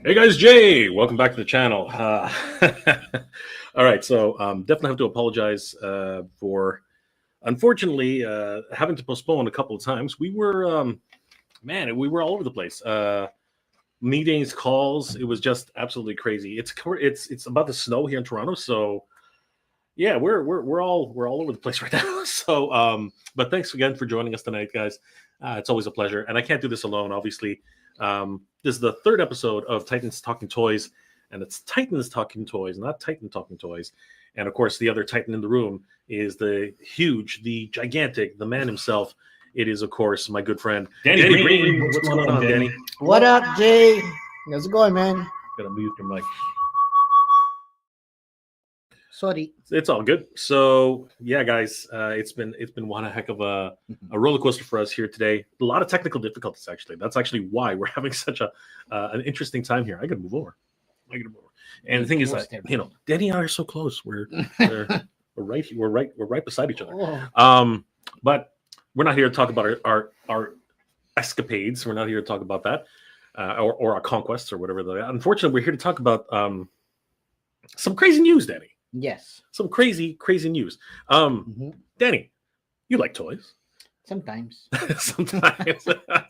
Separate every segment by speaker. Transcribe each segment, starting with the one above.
Speaker 1: Hey guys, Jay, welcome back to the channel. All right, so definitely have to apologize for, unfortunately, having to postpone a couple of times. We were, we were all over the place. Meetings, calls, it was just absolutely crazy. It's about to snow here in Toronto, so yeah, we're all over the place right now. So, but thanks again for joining us tonight, guys. It's always a pleasure, and I can't do this alone, obviously. This is the third episode of Titans Talking Toys, and it's Titans Talking Toys, not Titan Talking Toys. And of course, the other Titan in the room is the huge, the gigantic, the man himself. It is, of course, my good friend Danny Green. What's going on, Danny?
Speaker 2: What up, Jay? How's it going, man?
Speaker 1: Gotta mute your mic.
Speaker 2: Sorry.
Speaker 1: It's all good. So yeah, guys, it's been one heck of a roller coaster for us here today. A lot of technical difficulties, actually. That's actually why we're having such an interesting time here. I gotta move over. And the thing is, Danny and I are so close. We're right here. We're right beside each other.
Speaker 2: Oh.
Speaker 1: But we're not here to talk about our escapades. We're not here to talk about that or our conquests or whatever. Unfortunately, we're here to talk about some crazy news, Danny.
Speaker 2: Yes.
Speaker 1: Some crazy news. Danny, you like toys?
Speaker 2: Sometimes.
Speaker 1: Sometimes.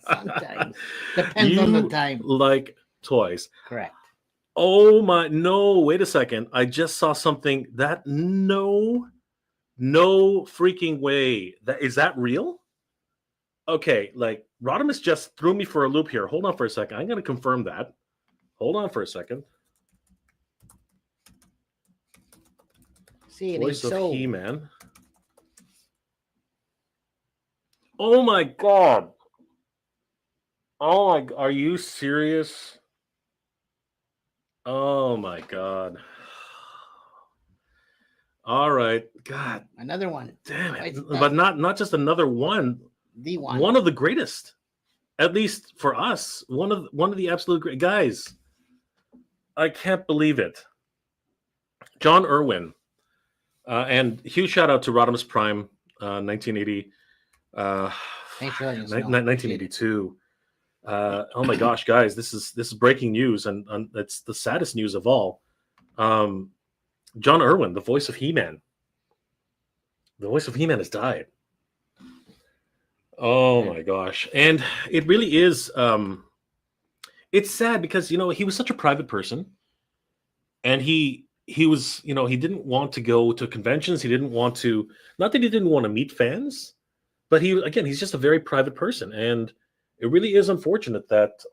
Speaker 2: Sometimes. Depends on the time.
Speaker 1: Like toys.
Speaker 2: Correct.
Speaker 1: Oh my, no, wait a second. I just saw something that no freaking way. Is that real? Okay, like Rodimus just threw me for a loop here. Hold on for a second. I'm going to confirm that. Hold on for a second. Voice of He-Man. Oh my god. Oh my, are you serious? Oh my god. All right. God.
Speaker 2: Another one.
Speaker 1: Damn it. But not just another one.
Speaker 2: The one.
Speaker 1: One of the greatest. At least for us. One of the absolute great guys. I can't believe it. John Irwin. And huge shout out to Rodimus Prime, 1980, 1982. Oh my gosh, guys, this is breaking news, and it's the saddest news of all. John Irwin, the voice of He-Man. The voice of He-Man has died. Oh my gosh, and it really is. It's sad because he was such a private person, and he was, he didn't want to go to conventions. He didn't want to, not that he didn't want to meet fans, but he's just a very private person. And it really is unfortunate that,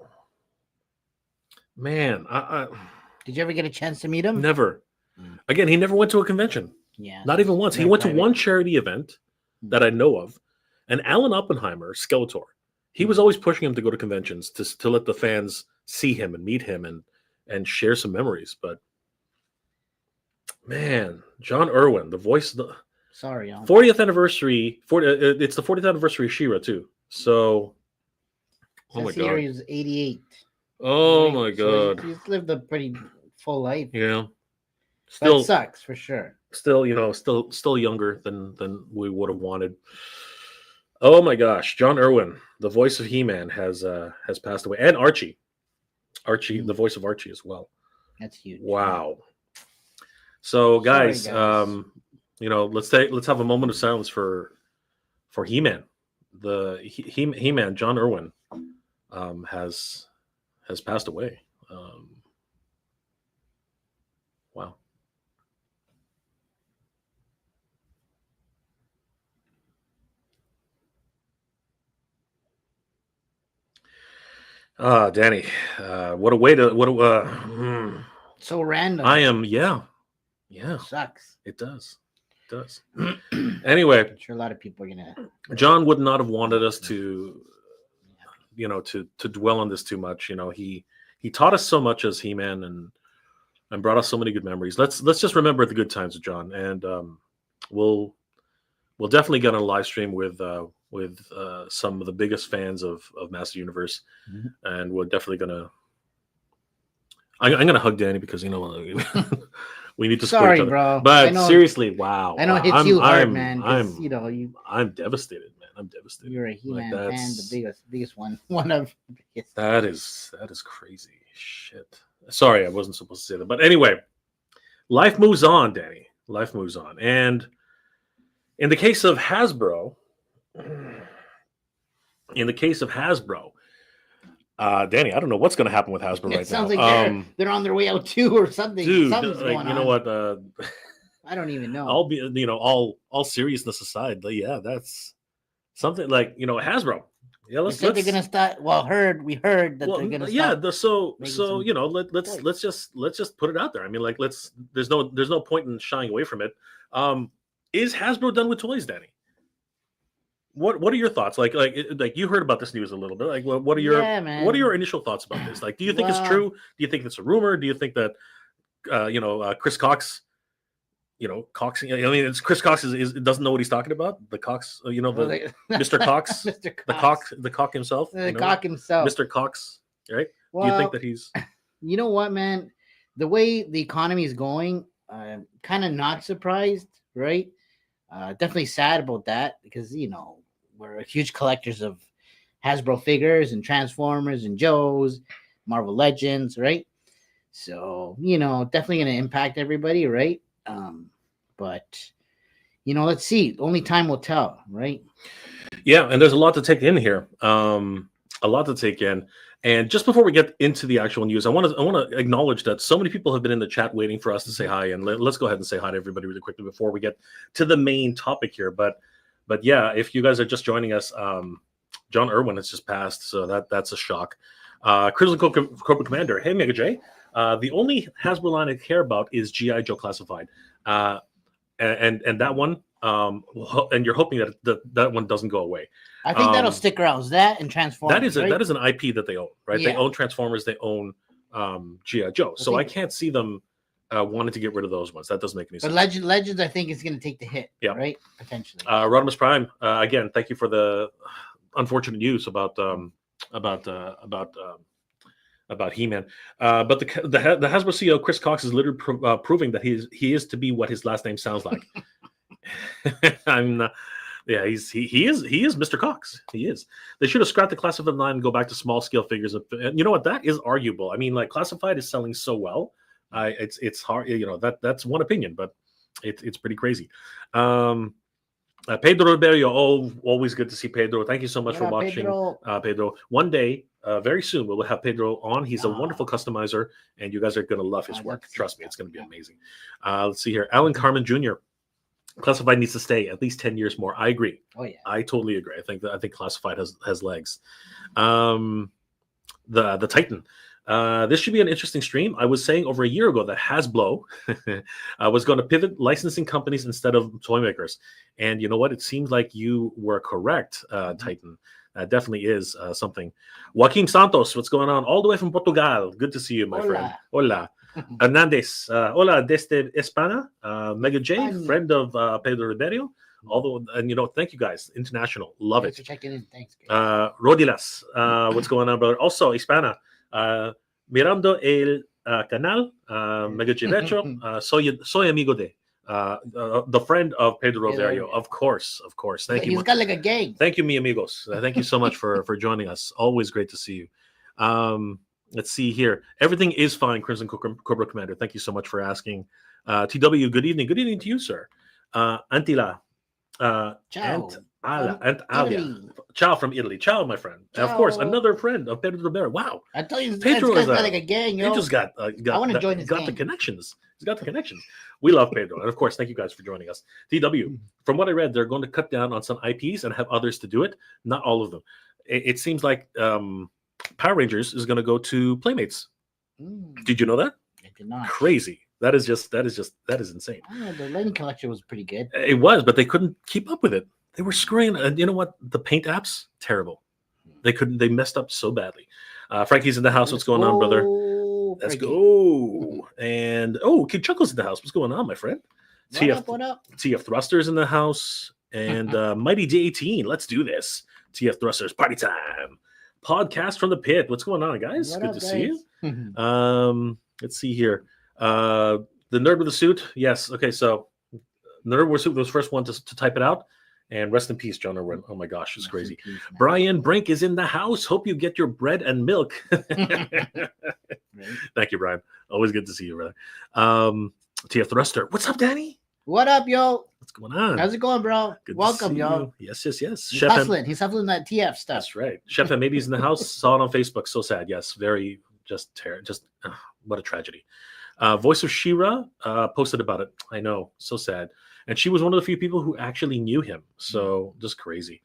Speaker 1: man,
Speaker 2: did you ever get a chance to meet him?
Speaker 1: Never. Again, he never went to a convention.
Speaker 2: Yeah.
Speaker 1: Not even once. He went to one charity event that I know of. And Alan Oppenheimer, Skeletor, he was always pushing him to go to conventions to let the fans see him and meet him and share some memories. But man, John Irwin, the voice of the 40th anniversary. It's the 40th anniversary of She-Ra too. So, oh my god,
Speaker 2: he was 88.
Speaker 1: Oh my god,
Speaker 2: he's lived a pretty full life.
Speaker 1: Yeah, still
Speaker 2: that sucks for sure.
Speaker 1: Still, still younger than we would have wanted. Oh my gosh, John Irwin, the voice of He-Man, has passed away, and Archie, the voice of Archie as well.
Speaker 2: That's huge.
Speaker 1: Wow. So guys, let's have a moment of silence for He-Man. The He-Man, John Irwin, has passed away. Wow. Danny, what a way to
Speaker 2: so random.
Speaker 1: I am, yeah.
Speaker 2: It sucks.
Speaker 1: It does. Anyway,
Speaker 2: I'm sure a lot of people are gonna.
Speaker 1: John would not have wanted us to, to dwell on this too much. He taught us so much as He-Man and brought us so many good memories. Let's just remember the good times with John, and we'll definitely get on a live stream with some of the biggest fans of Master Universe, and we're definitely gonna. I'm gonna hug Danny because we need to.
Speaker 2: Sorry, bro.
Speaker 1: But seriously, wow.
Speaker 2: I know it hits you hard, man. I'm
Speaker 1: devastated, man. I'm devastated.
Speaker 2: You're a He-Man fan, the biggest one. One of the biggest.
Speaker 1: That is crazy shit. Sorry, I wasn't supposed to say that. But anyway, life moves on, Danny. Life moves on. And in the case of Hasbro, Danny, I don't know what's going to happen with Hasbro right now.
Speaker 2: Sounds like they're on their way out too, or something.
Speaker 1: Dude,
Speaker 2: something's going on.
Speaker 1: You know what?
Speaker 2: I don't even know.
Speaker 1: All seriousness aside, yeah, that's something like Hasbro. Yeah,
Speaker 2: they're gonna start. Well, we heard that they're gonna.
Speaker 1: Yeah, so let's just put it out there. I mean, like there's no point in shying away from it. Is Hasbro done with toys, Danny? What are your thoughts? Like you heard about this news a little bit. Like, what are your initial thoughts about this? Like, do you think it's true? Do you think it's a rumor? Do you think that Chris Cox? Cox. I mean, it's Chris Cox doesn't know what he's talking about. The Cox, Mr. Cox, Mr. Cox. the cock himself,
Speaker 2: cock himself,
Speaker 1: Mr. Cox, right?
Speaker 2: Well,
Speaker 1: do you think that he's?
Speaker 2: You know what, man? The way the economy is going, kind of not surprised, right? Definitely sad about that because we're huge collectors of Hasbro figures and Transformers and Joes, Marvel Legends, right? So definitely going to impact everybody, right? But let's see. Only time will tell, right?
Speaker 1: Yeah, and there's a lot to take in here. A lot to take in. And just before we get into the actual news, I want to acknowledge that so many people have been in the chat waiting for us to say hi, and let's go ahead and say hi to everybody really quickly before we get to the main topic here. But yeah, if you guys are just joining us, John Irwin has just passed, so that's a shock. Crimson Cobra Commander, hey Mega J. The only Hasbro line I care about is G.I. Joe Classified, and that one. And you're hoping that one doesn't go away.
Speaker 2: I think that'll stick around. That and Transformers.
Speaker 1: That is an IP that they own, right? Yeah. They own Transformers. They own G.I. Joe. So I can't see them wanting to get rid of those ones. That doesn't make any sense.
Speaker 2: But Legends, I think, is going to take the hit. Yeah, right. Potentially.
Speaker 1: Rodimus Prime. Again, thank you for the unfortunate news about He-Man. But the Hasbro CEO Chris Cox is literally proving that he is to be what his last name sounds like. I'm not. Yeah, he is Mr. Cox. He is. They should have scrapped the classified line and go back to small scale figures. And you know what? That is arguable. I mean, like classified is selling so well. It's hard. That's one opinion, but it's pretty crazy. Pedro Ribeiro, always good to see Pedro. Thank you so much for watching, Pedro. One day, very soon, we'll have Pedro on. He's a wonderful customizer, and you guys are going to love his work. Trust me, it's going to be amazing. Let's see here. Alan Carmen Jr. Classified needs to stay at least 10 years more. I agree. Oh yeah, I totally agree. I think Classified has legs. The Titan. This should be an interesting stream. I was saying over a year ago that Hasbro was going to pivot licensing companies instead of toy makers, and you know what? It seems like you were correct, Titan. That definitely is something. Joaquin Santos, what's going on? All the way from Portugal. Good to see you, my friend. Hola. Hernandez, hola desde España. Mega J, friend of Pedro Ribeiro. Thank you guys. International, love Thanks
Speaker 2: it. For checking in, thanks.
Speaker 1: Rodilas, what's going on, brother? Also, Hispana, mirando el canal, Mega J Retro. Soy amigo de. The friend of Pedro Ribeiro, of course. Thank you.
Speaker 2: He's got like a gang.
Speaker 1: Thank you, mi amigos. Thank you so much for joining us. Always great to see you. Let's see here. Everything is fine, Crimson Cobra Commander. Thank you so much for asking. TW, good evening. Good evening to you, sir. Antila.
Speaker 2: Ciao.
Speaker 1: Alia. Ciao from Italy. Ciao, my friend. Ciao. And of course, another friend of Pedro Ribeiro. Wow.
Speaker 2: I tell you, Pedro is like a gang.
Speaker 1: He just got I want to join his gang. The connections. He's got the connections. We love Pedro. And of course, thank you guys for joining us. TW, from what I read, they're going to cut down on some IPs and have others to do it. Not all of them. It seems like Power Rangers is going to go to Playmates. Did you know that?
Speaker 2: I did not.
Speaker 1: Crazy. That is insane.
Speaker 2: The Lightning Collection was pretty good.
Speaker 1: It was, but they couldn't keep up with it. They were screwing. And you know what? The paint apps, terrible. They messed up so badly. Frankie's in the house. What's going on, brother? Let's go. And Kid Chuckle's in the house. What's going on, my friend?
Speaker 2: What up?
Speaker 1: TF Thruster's in the house. And Mighty D18. Let's do this. TF Thrusters, party time. Podcast from the pit. What's going on, guys? Good to see you. Let's see here. The nerd with the suit. Yes. Okay. So nerd with the suit was the first one to type it out. And rest in peace, John Irwin. Oh my gosh, it's crazy. Brian Brink is in the house. Hope you get your bread and milk.
Speaker 2: Right?
Speaker 1: Thank you, Brian. Always good to see you, brother. TF Thruster. What's up, Danny?
Speaker 2: What up, yo?
Speaker 1: What's going on?
Speaker 2: How's it going, bro?
Speaker 1: Good
Speaker 2: Welcome,
Speaker 1: to see
Speaker 2: yo.
Speaker 1: you. Yes.
Speaker 2: He's
Speaker 1: Chef
Speaker 2: hustling. He's hustling that TF stuff.
Speaker 1: That's right. Chef M80's in the house. Saw it on Facebook. So sad. Yes, very what a tragedy. Voice of Shira posted about it. I know, so sad. And she was one of the few people who actually knew him. So just crazy.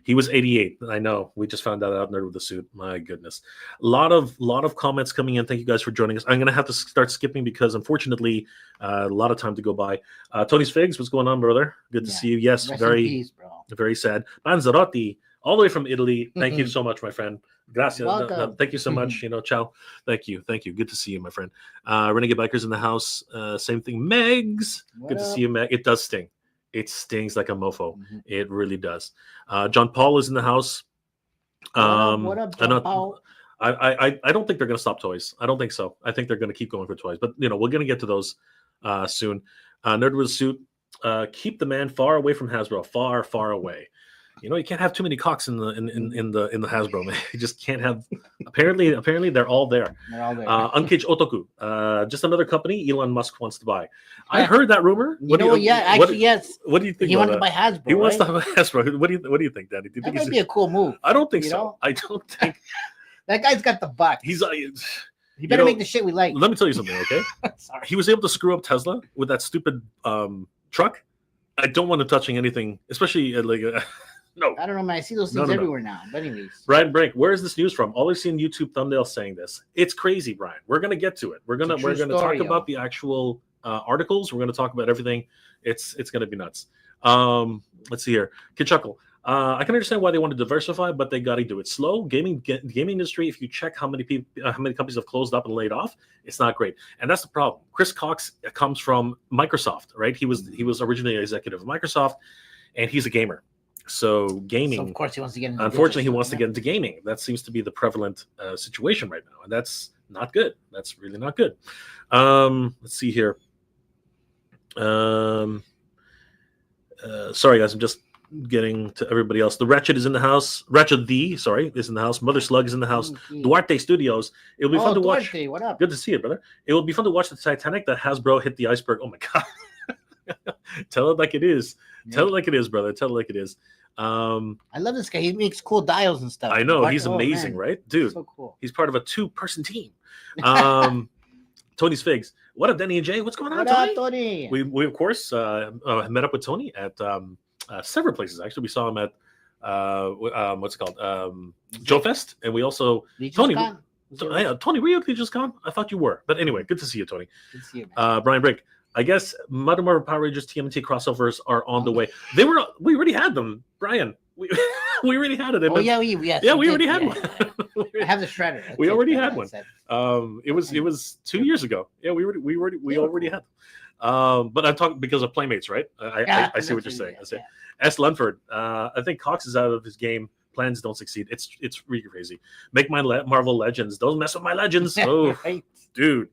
Speaker 1: He was 88. I know. We just found that out. Nerd with the suit. My goodness. A lot of comments coming in. Thank you guys for joining us. I'm gonna have to start skipping because unfortunately, a lot of time to go by. Tony's Figs, what's going on, brother? Good to see you. Yes,
Speaker 2: Rest
Speaker 1: very,
Speaker 2: in peace, bro.
Speaker 1: very sad. Manzarotti, all the way from Italy. Thank you so much, my friend. Gracias.
Speaker 2: Welcome.
Speaker 1: Thank you so much. Ciao. Thank you. Good to see you, my friend. Renegade Bikers in the house. Same thing. Megs. Good to see you, Meg. It does sting. It stings like a mofo. It really does. John Paul is in the house.
Speaker 2: What up, John Paul?
Speaker 1: I don't think they're going to stop Toyz. I don't think so. I think they're going to keep going for Toyz. But we're going to get to those soon. Nerd with a suit. Keep the man far away from Hasbro. Far away. You can't have too many cocks in the Hasbro, man. You just can't have. Apparently they're all there.
Speaker 2: They're all there.
Speaker 1: Uncaged Otaku, just another company Elon Musk wants to buy. I heard that rumor.
Speaker 2: Yes.
Speaker 1: What do you think?
Speaker 2: He wants to buy Hasbro.
Speaker 1: He wants to buy Hasbro. What do you think, Daddy? Do you
Speaker 2: That
Speaker 1: think
Speaker 2: might be a cool move.
Speaker 1: I don't think so. I don't think
Speaker 2: that guy's got the bucks. He better make the shit we like.
Speaker 1: Let me tell you something, okay?
Speaker 2: Sorry.
Speaker 1: He was able to screw up Tesla with that stupid truck. I don't want him touching anything, especially no.
Speaker 2: I don't know, man. I see those things everywhere now. But anyways.
Speaker 1: Brian Brink, where is this news from? Always seen YouTube thumbnails saying this. It's crazy, Brian. We're gonna get to it. We're gonna talk about the actual articles. We're gonna talk about everything. It's gonna be nuts. Let's see here. Kid Chuckle. I can understand why they want to diversify, but they got to do it slow. Gaming industry. If you check how many companies have closed up and laid off, it's not great, and that's the problem. Chris Cox comes from Microsoft, right? He was originally an executive of Microsoft, and he's a gamer. So gaming. So
Speaker 2: of course, he wants to get into.
Speaker 1: Unfortunately, he wants to get into gaming. That seems to be the prevalent situation right now, and that's not good. That's really not good. Let's see here. Sorry, guys. I'm just getting to everybody else. The Wretched is in the house. Is in the house. Mother Slug is in the house. Duarte Studios. It'll be fun to watch.
Speaker 2: What up?
Speaker 1: Good to see you, brother. It will be fun to watch the Titanic that Hasbro hit the iceberg. Oh my god. Tell it like it is. Tell it like it is, brother. Tell it like it is.
Speaker 2: I love this guy. He makes cool dials and stuff.
Speaker 1: I know. He's amazing, right? Dude,
Speaker 2: so cool.
Speaker 1: He's part of a 2-person team. Tony's Figs. What up, Denny and Jay? What's going on,
Speaker 2: Tony? Tony?
Speaker 1: We of course met up with Tony at several places. Actually, we saw him at what's it called? Joe Fest, and we also Tony. Tony, were you at Legion's Con? I thought you were, but anyway, good to see you, Tony.
Speaker 2: Good to see you, man.
Speaker 1: Brian Brink. I guess Modern Marvel Power Rangers TMNT crossovers are on the way. We already had them, Brian. We already had it.
Speaker 2: We
Speaker 1: already had one.
Speaker 2: I have the shredder.
Speaker 1: We already had one. It was 2 years ago. Yeah, we already had them. But I'm talking because of Playmates, right? I see what you're saying. S. Lunford. I think Cox is out of his game. Plans don't succeed. It's really crazy. Make my Marvel Legends. Don't mess with my Legends. Oh, right. Dude,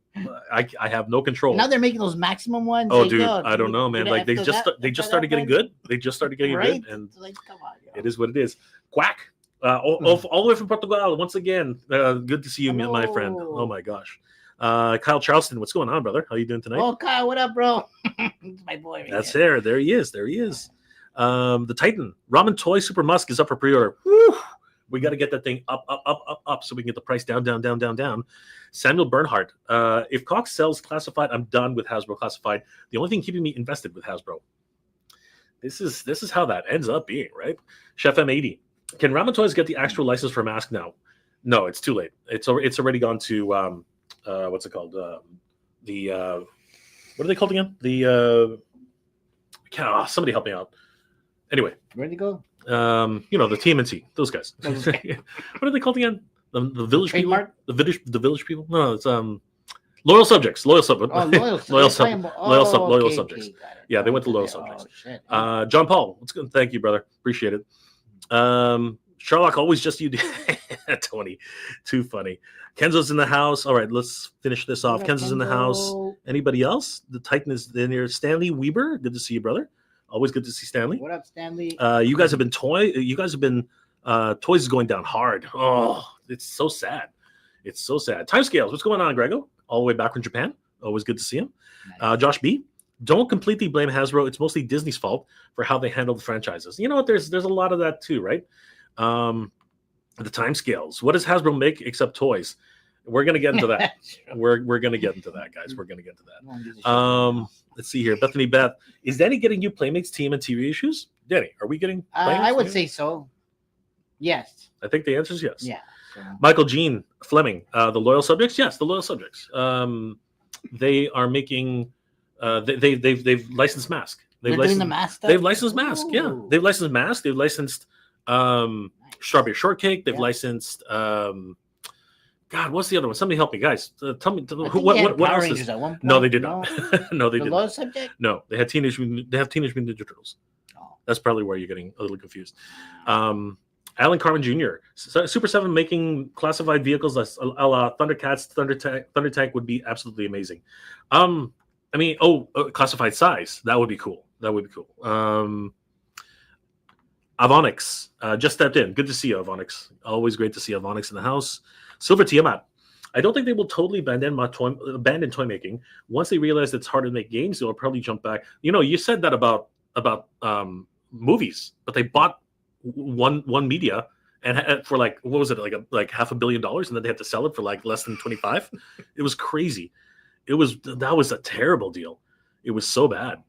Speaker 1: I have no control.
Speaker 2: Now they're making those maximum ones.
Speaker 1: Oh, dude, I don't know, man. Like they just started getting good. They just started getting good, and
Speaker 2: come on,
Speaker 1: it is what it is. Quack. All the way from Portugal. Once again, good to see you, my friend. Oh my gosh. Kyle Charleston, what's going on, brother? How you doing tonight?
Speaker 2: Oh, Kyle, what up, bro? My boy. Right
Speaker 1: That's there. There he is. The Titan Ramen Toy Super Musk is up for pre-order. Woo! We got to get that thing up so we can get the price down. Samuel Bernhardt. If Cox sells classified, I'm done with Hasbro classified. The only thing keeping me invested with Hasbro. This is how that ends up being, right? Chef M80. Can Ramen Toys get the actual license for Mask now? No, it's too late. It's already gone to what's it called? What are they called again? Somebody help me out. Anyway,
Speaker 2: where'd you go?
Speaker 1: The TMNT, those guys.
Speaker 2: Okay.
Speaker 1: What are they called again? The village
Speaker 2: Trademark?
Speaker 1: people. The village people. No, it's loyal subjects. Loyal subjects. Loyal subjects. Yeah, they went to loyal subjects.
Speaker 2: Shit.
Speaker 1: John Paul, what's good? Thank you, brother. Appreciate it. Sherlock, always just you. Tony, too funny. Kenzo's in the house. All right, let's finish this off. Kenzo's in the house. Anybody else? The Titan is in here. Stanley Weber, good to see you, brother. Always good to see Stanley.
Speaker 2: What up, Stanley?
Speaker 1: You guys have been Toyz is going down hard. Oh, it's so sad. It's so sad. Timescales. What's going on, Grego? All the way back from Japan. Always good to see him.
Speaker 2: Nice.
Speaker 1: Josh B. Don't completely blame Hasbro. It's mostly Disney's fault for how they handle the franchises. You know what? There's a lot of that too, right? The timescales. What does Hasbro make except toys? We're gonna get into that.
Speaker 2: Sure.
Speaker 1: We're gonna get into that, guys. We're gonna get into that. Let's see here. Bethany Beth. Is Danny getting you Playmates team and TV issues? Danny, are we getting
Speaker 2: I would say so. Yes.
Speaker 1: I think the answer is yes.
Speaker 2: Yeah. So.
Speaker 1: Michael Jean Fleming, the loyal subjects. Yes, the loyal subjects. They are making. They've licensed Mask.
Speaker 2: They're doing the mask stuff?
Speaker 1: They've licensed Mask. Yeah, they've licensed Mask. They've licensed Strawberry Shortcake. They've licensed. God, what's the other one? Somebody help me, guys. Tell me what
Speaker 2: Power
Speaker 1: else
Speaker 2: Rangers
Speaker 1: is...
Speaker 2: at one point.
Speaker 1: No, they did not. No, they
Speaker 2: the
Speaker 1: did
Speaker 2: low
Speaker 1: not.
Speaker 2: subject?
Speaker 1: No, they had Teenage Mutant Ninja Turtles.
Speaker 2: Oh.
Speaker 1: That's probably where you're getting a little confused. Alan Carmen Jr. Super 7 making classified vehicles a la Thundercats, Thunder Tank would be absolutely amazing. Classified size. That would be cool. Avonix just stepped in. Good to see you, Avonix. Always great to see Avonix in the house. Silver Tiamat. I don't think they will totally abandon toy making. Once they realize it's hard to make games, they'll probably jump back. You know, you said that about movies, but they bought one media and for like, what was it, like $500 million, and then they had to sell it for like less than 25. It was crazy. That was a terrible deal. It was so bad.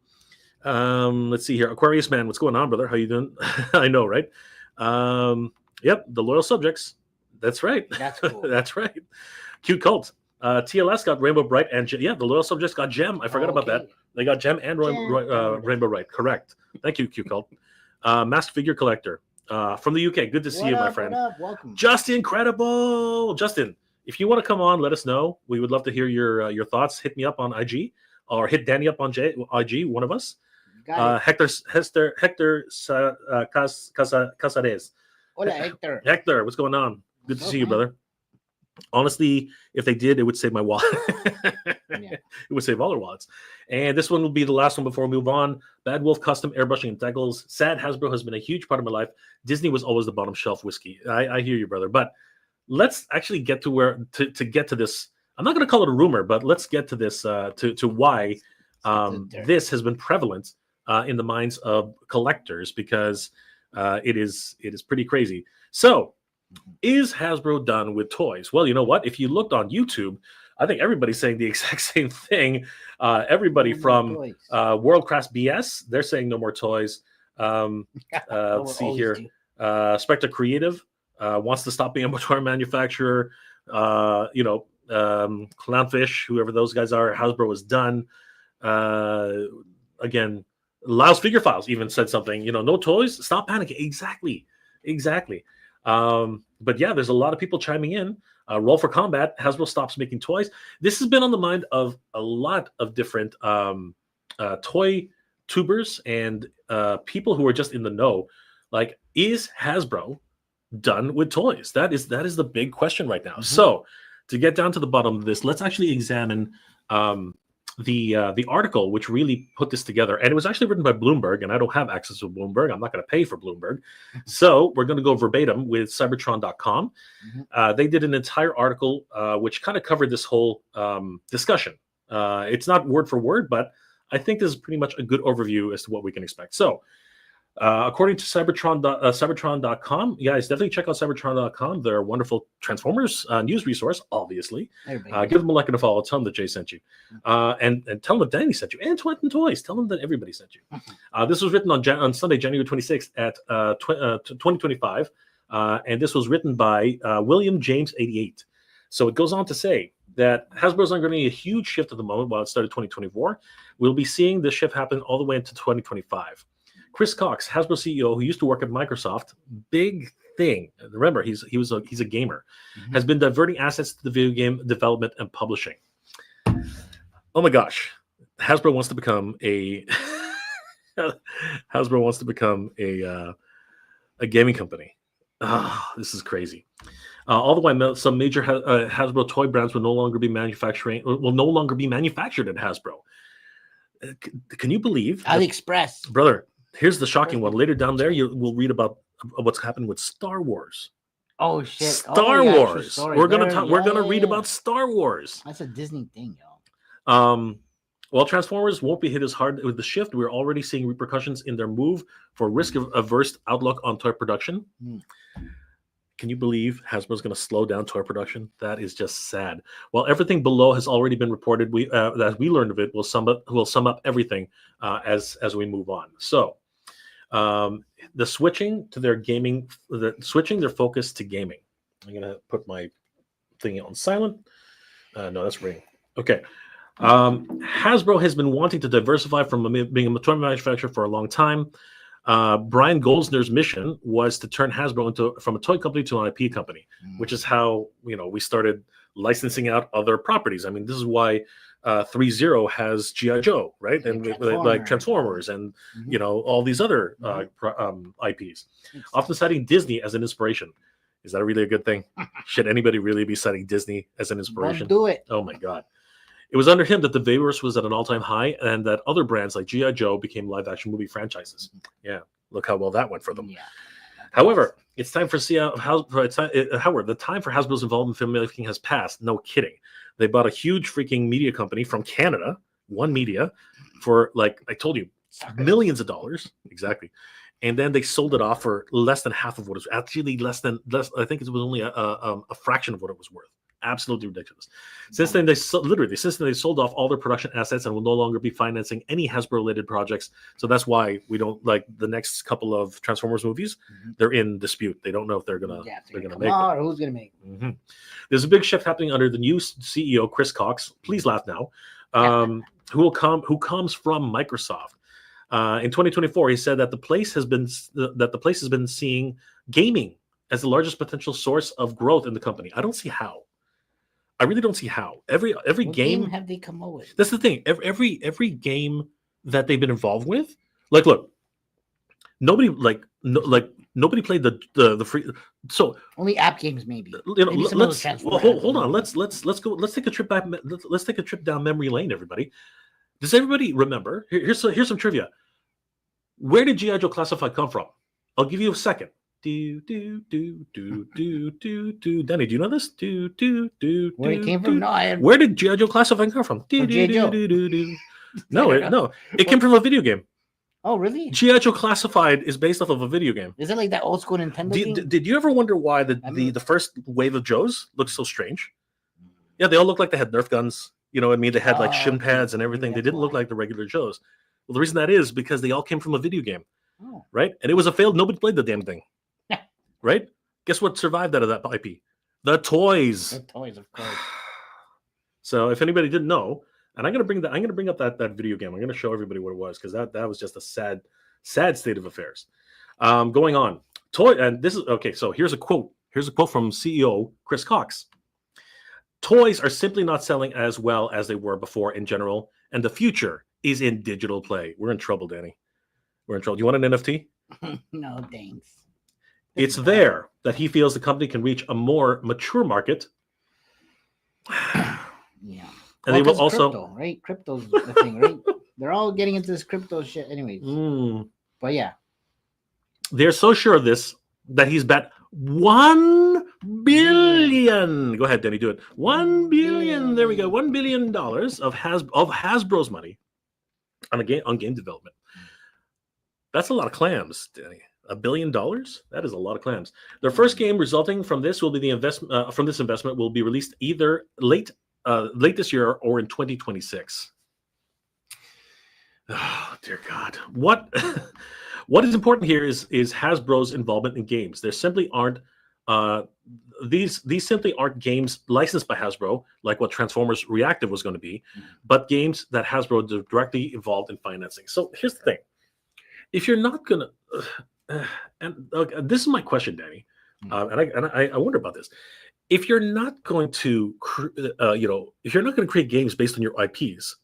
Speaker 1: Let's see here. Aquarius Man, what's going on, brother? How you doing? I know, right? Yep, the loyal subjects. That's right.
Speaker 2: That's cool.
Speaker 1: That's right. Cute Cult. TLS got Rainbow Bright and the loyal subjects got Gem. I forgot about that. They got Gem and Rainbow Bright. Correct. Thank you, Cute Cult. Masked Figure Collector from the UK. Good to see you, my friend.
Speaker 2: Welcome.
Speaker 1: Justin, incredible. Justin, if you want to come on, let us know. We would love to hear your thoughts. Hit me up on IG or hit Danny up on IG, one of us. Hector Casares.
Speaker 2: Hola, Hector.
Speaker 1: Hector, what's going on? Good to see you, brother. Honestly, if they did, it would save my wallet. It would save all their wallets. And this one will be the last one before we move on. Bad Wolf Custom Airbrushing and Deckles. Sad Hasbro has been a huge part of my life. Disney was always the bottom shelf whiskey. I hear you, brother. But let's actually get to where to get to this. I'm not going to call it a rumor, but let's get to this to why this has been prevalent in the minds of collectors, because it is pretty crazy. So, is Hasbro done with toys? Well, you know what? If you looked on YouTube, I think everybody's saying the exact same thing. Everybody from World Class BS, they're saying no more toys. Let's see here. Spectre Creative wants to stop being a toy manufacturer. Clownfish, whoever those guys are, Hasbro is done. Again, Lyle's Figure Files even said something. No toys. Stop panicking. Exactly. But yeah, there's a lot of people chiming in. Roll for Combat, Hasbro stops making toys. This has been on the mind of a lot of different toy tubers and people who are just in the know. Like, is Hasbro done with toys? That is the big question right now. Mm-hmm. So to get down to the bottom of this, let's actually examine the article which really put this together. And it was actually written by Bloomberg, and I don't have access to Bloomberg. I'm not going to pay for Bloomberg. So we're going to go verbatim with cybertron.com. Mm-hmm. They did an entire article which kind of covered this whole discussion. It's not word for word, but I think this is pretty much a good overview as to what we can expect. So according to cybertron.com, guys, definitely check out cybertron.com. They're a wonderful Transformers news resource, obviously. Give them a like and a follow. Tell them that Jay sent you. And tell them that Danny sent you. And Twenton Toys. Tell them that everybody sent you. This was written on Sunday, January 26th at 2025. And this was written by William James 88. So it goes on to say that Hasbro's undergoing a huge shift at the moment while it started 2024. We'll be seeing this shift happen all the way into 2025. Chris Cox, Hasbro CEO, who used to work at Microsoft, big thing. Remember, he's a gamer, has been diverting assets to the video game development and publishing. Oh my gosh, Hasbro wants to become a gaming company. This is crazy. All the way, some major Hasbro toy brands will no longer be manufactured at Hasbro. Can you believe?
Speaker 2: AliExpress,
Speaker 1: brother. Here's the shocking one. Later down there, we'll read about what's happening with Star Wars.
Speaker 2: Oh shit!
Speaker 1: Star
Speaker 2: Oh, yeah, true
Speaker 1: Wars.
Speaker 2: story.
Speaker 1: We're gonna
Speaker 2: There,
Speaker 1: talk. We're gonna read
Speaker 2: yeah.
Speaker 1: about Star Wars.
Speaker 2: That's a Disney thing, yo.
Speaker 1: While Transformers won't be hit as hard with the shift, we're already seeing repercussions in their move for risk-averse outlook on toy production. Can you believe Hasbro's going to slow down toy production? That is just sad. While everything below has already been reported, that we learned of it will sum up everything as we move on. So, the switching their focus to gaming. I'm going to put my thing on silent. No, that's ring. Okay. Hasbro has been wanting to diversify from being a toy manufacturer for a long time. Brian Goldsner's mission was to turn Hasbro from a toy company to an IP company, which is how we started licensing out other properties. I mean, this is why 3.0 has G.I. Joe, right? And like Transformers and all these other IPs. Often citing Disney as an inspiration. Is that really a good thing? Should anybody really be citing Disney as an inspiration?
Speaker 2: Don't do it.
Speaker 1: Oh my God. It was under him that the Figuarts was at an all-time high, and that other brands like G.I. Joe became live-action movie franchises. Yeah, look how well that went for them. Yeah. However, it's time for the time for Hasbro's involvement in filmmaking has passed. No kidding. They bought a huge freaking media company from Canada, One Media, for, like I told you, millions of dollars. Exactly. And then they sold it off for less than half of what it was. Actually, less. I think it was only a fraction of what it was worth. Absolutely ridiculous. Since then, they sold off all their production assets and will no longer be financing any Hasbro-related projects. So that's why we don't like the next couple of Transformers movies. They're in dispute. They don't know if they're gonna make them.
Speaker 2: Or who's gonna make them.
Speaker 1: There's a big shift happening under the new CEO, Chris Cox. Please laugh now. Who comes from Microsoft. In 2024, he said that the place has been seeing gaming as the largest potential source of growth in the company. I don't see how. I really don't see how. Every game
Speaker 2: have they come up with?
Speaker 1: That's the thing. Every game that they've been involved with, like, look, nobody played the free. So
Speaker 2: only app games, maybe.
Speaker 1: Hold on. Let's go. Let's take a trip back. Let's take a trip down memory lane, everybody. Does everybody remember? Here's some trivia. Where did G.I. Joe Classified come from? I'll give you a second. Danny, do you know this?
Speaker 2: Where it came from? No,
Speaker 1: Where did G.I. Joe Classified come from? No, it came from a video game.
Speaker 2: Oh, really?
Speaker 1: G.I. Joe Classified is based off of a video game.
Speaker 2: Is it like that old school Nintendo game?
Speaker 1: Did you ever wonder why the first wave of Joes looked so strange? Yeah, they all looked like they had Nerf guns. You know what I mean? They had like shin pads and everything. They didn't look like the regular Joes. Well, the reason that is because they all came from a video game, right? And it was a failed. Nobody played the damn thing. Right? Guess what survived out of that IP? The toys.
Speaker 2: The toys, of course.
Speaker 1: So if anybody didn't know, and I'm gonna bring up that video game. I'm gonna show everybody what it was, because that was just a sad state of affairs. Going on. And this is okay. So here's a quote. Here's a quote from CEO Chris Cox. Toys are simply not selling as well as they were before in general, and the future is in digital play. We're in trouble, Danny. We're in trouble. Do you want an NFT?
Speaker 2: No, thanks.
Speaker 1: It's there that he feels the company can reach a more mature market.
Speaker 2: Yeah.
Speaker 1: And they will also
Speaker 2: crypto, right? Crypto's the thing, right? They're all getting into this crypto shit anyways. But yeah.
Speaker 1: They're so sure of this that he's bet $1 billion. Go ahead, Danny, do it. $1 billion. There we go. $1 billion of Hasbro's money on game development. That's a lot of clams, Danny. $1 billion? That is a lot of clams. Their first game resulting from this will be the investment. From this investment will be released either late this year or in 2026. Oh dear God! What is important here is Hasbro's involvement in games. There simply aren't these simply aren't games licensed by Hasbro, like what Transformers Reactive was going to be, but games that Hasbro is directly involved in financing. So here's the thing: if you're not gonna this is my question, Danny, and I wonder about this. If you're not going to, if you're not going to create games based on your IPs,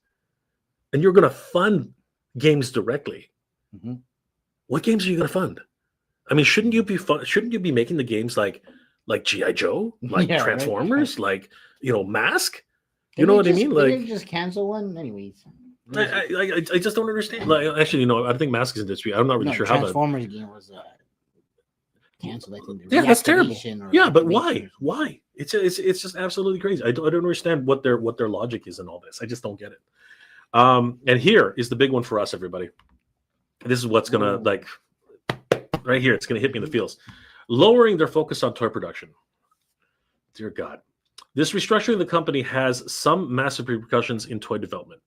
Speaker 1: and you're going to fund games directly, what games are you going to fund? I mean, shouldn't you be making the games like G.I. Joe, like Transformers, right? Like Mask? You know what I mean? Like,
Speaker 2: you just cancel one, anyways.
Speaker 1: I just don't understand. Like, actually, I think Mask is in dispute. I'm not really sure how.
Speaker 2: Transformers game was. canceled. I think.
Speaker 1: Yeah, that's terrible.
Speaker 2: Reactivation or
Speaker 1: Yeah, but
Speaker 2: activation
Speaker 1: why?
Speaker 2: or something.
Speaker 1: Why? It's just absolutely crazy. I don't understand what their logic is in all this. I just don't get it. And here is the big one for us, everybody. This is what's gonna
Speaker 2: Ooh.
Speaker 1: like right here. It's gonna hit me in the feels. Lowering their focus on toy production. Dear God, this restructuring of the company has some massive repercussions in toy development.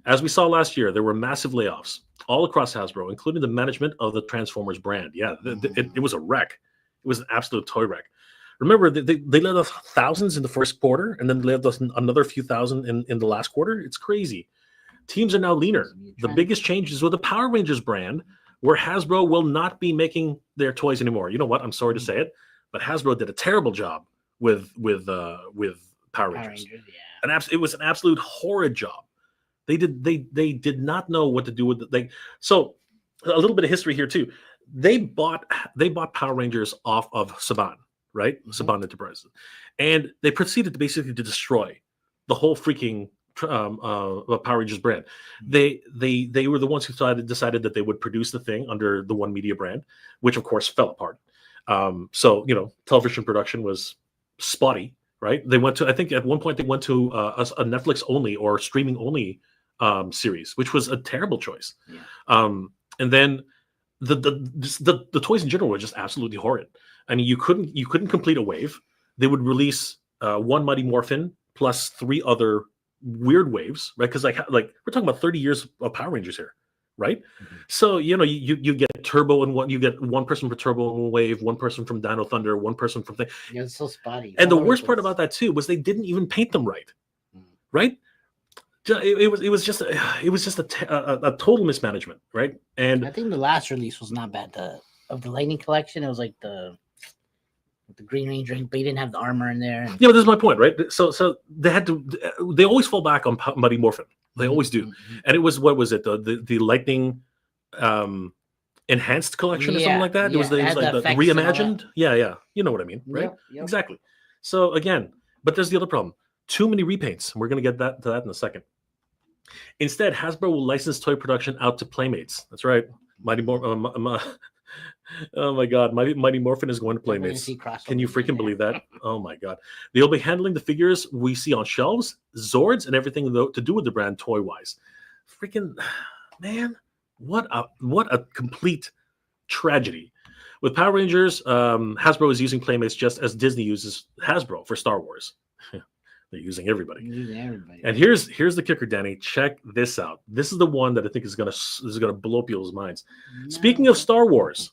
Speaker 1: As we saw last year, there were massive layoffs all across Hasbro, including the management of the Transformers brand. Yeah, it was a wreck. It was an absolute toy wreck. Remember, they let us thousands in the first quarter, and then they let us another few thousand in the last quarter. It's crazy. Teams are now leaner. The biggest change is with the Power Rangers brand, where Hasbro will not be making their toys anymore. You know what? I'm sorry to say it, but Hasbro did a terrible job with Power Rangers.
Speaker 2: Yeah.
Speaker 1: It was an absolute horrid job. They did not know what to do with it. So a little bit of history here too. They bought Power Rangers off of Saban, right?
Speaker 2: Mhm.
Speaker 1: Saban Enterprises, and they proceeded to basically to destroy the whole freaking Power Rangers brand. They were the ones who decided that they would produce the thing under the One Media brand, which of course fell apart. So television production was spotty, right? They went to, I think at one point they went to a Netflix only or streaming only series, which was a terrible choice.
Speaker 2: Yeah.
Speaker 1: And then the toys in general were just absolutely horrid. I mean, you couldn't complete a wave. They would release one Mighty Morphin plus 3 other weird waves, right? Because like we're talking about 30 years of Power Rangers here, right?
Speaker 2: Mhm.
Speaker 1: So you get Turbo and you get one person for Turbo in one wave, one person from Dino Thunder, one person from thing.
Speaker 2: Yeah, it's so spotty.
Speaker 1: And the
Speaker 2: All over
Speaker 1: worst
Speaker 2: the
Speaker 1: part
Speaker 2: place.
Speaker 1: about that too was they didn't even paint them right,
Speaker 2: Mm.
Speaker 1: right? It was just a total mismanagement, right? And
Speaker 2: I think the last release was not bad. Of the Lightning Collection, it was like the Green Ranger, but he didn't have the armor in there.
Speaker 1: yeah, but this is my point, right? So they always fall back on Mighty Morphin. They always do.
Speaker 2: Mm-hmm.
Speaker 1: And it was, what was it? The Lightning enhanced collection or something like that. It was like the reimagined. Yeah. You know what I mean, right?
Speaker 2: Yep.
Speaker 1: Exactly. So again, but there's the other problem. Too many repaints. We're going to get to that in a second. Instead, Hasbro will license toy production out to Playmates. That's right. Mighty oh my God, Mighty Morphin is going to Playmates. Can you freaking believe that? Oh my God. They'll be handling the figures we see on shelves, Zords, and everything to do with the brand toy-wise. Freaking, man, what a complete tragedy. With Power Rangers, Hasbro is using Playmates just as Disney uses Hasbro for Star Wars. They're using everybody. And here's the kicker, Danny. Check this out. This is the one that I think is gonna blow people's minds. No. Speaking of Star Wars,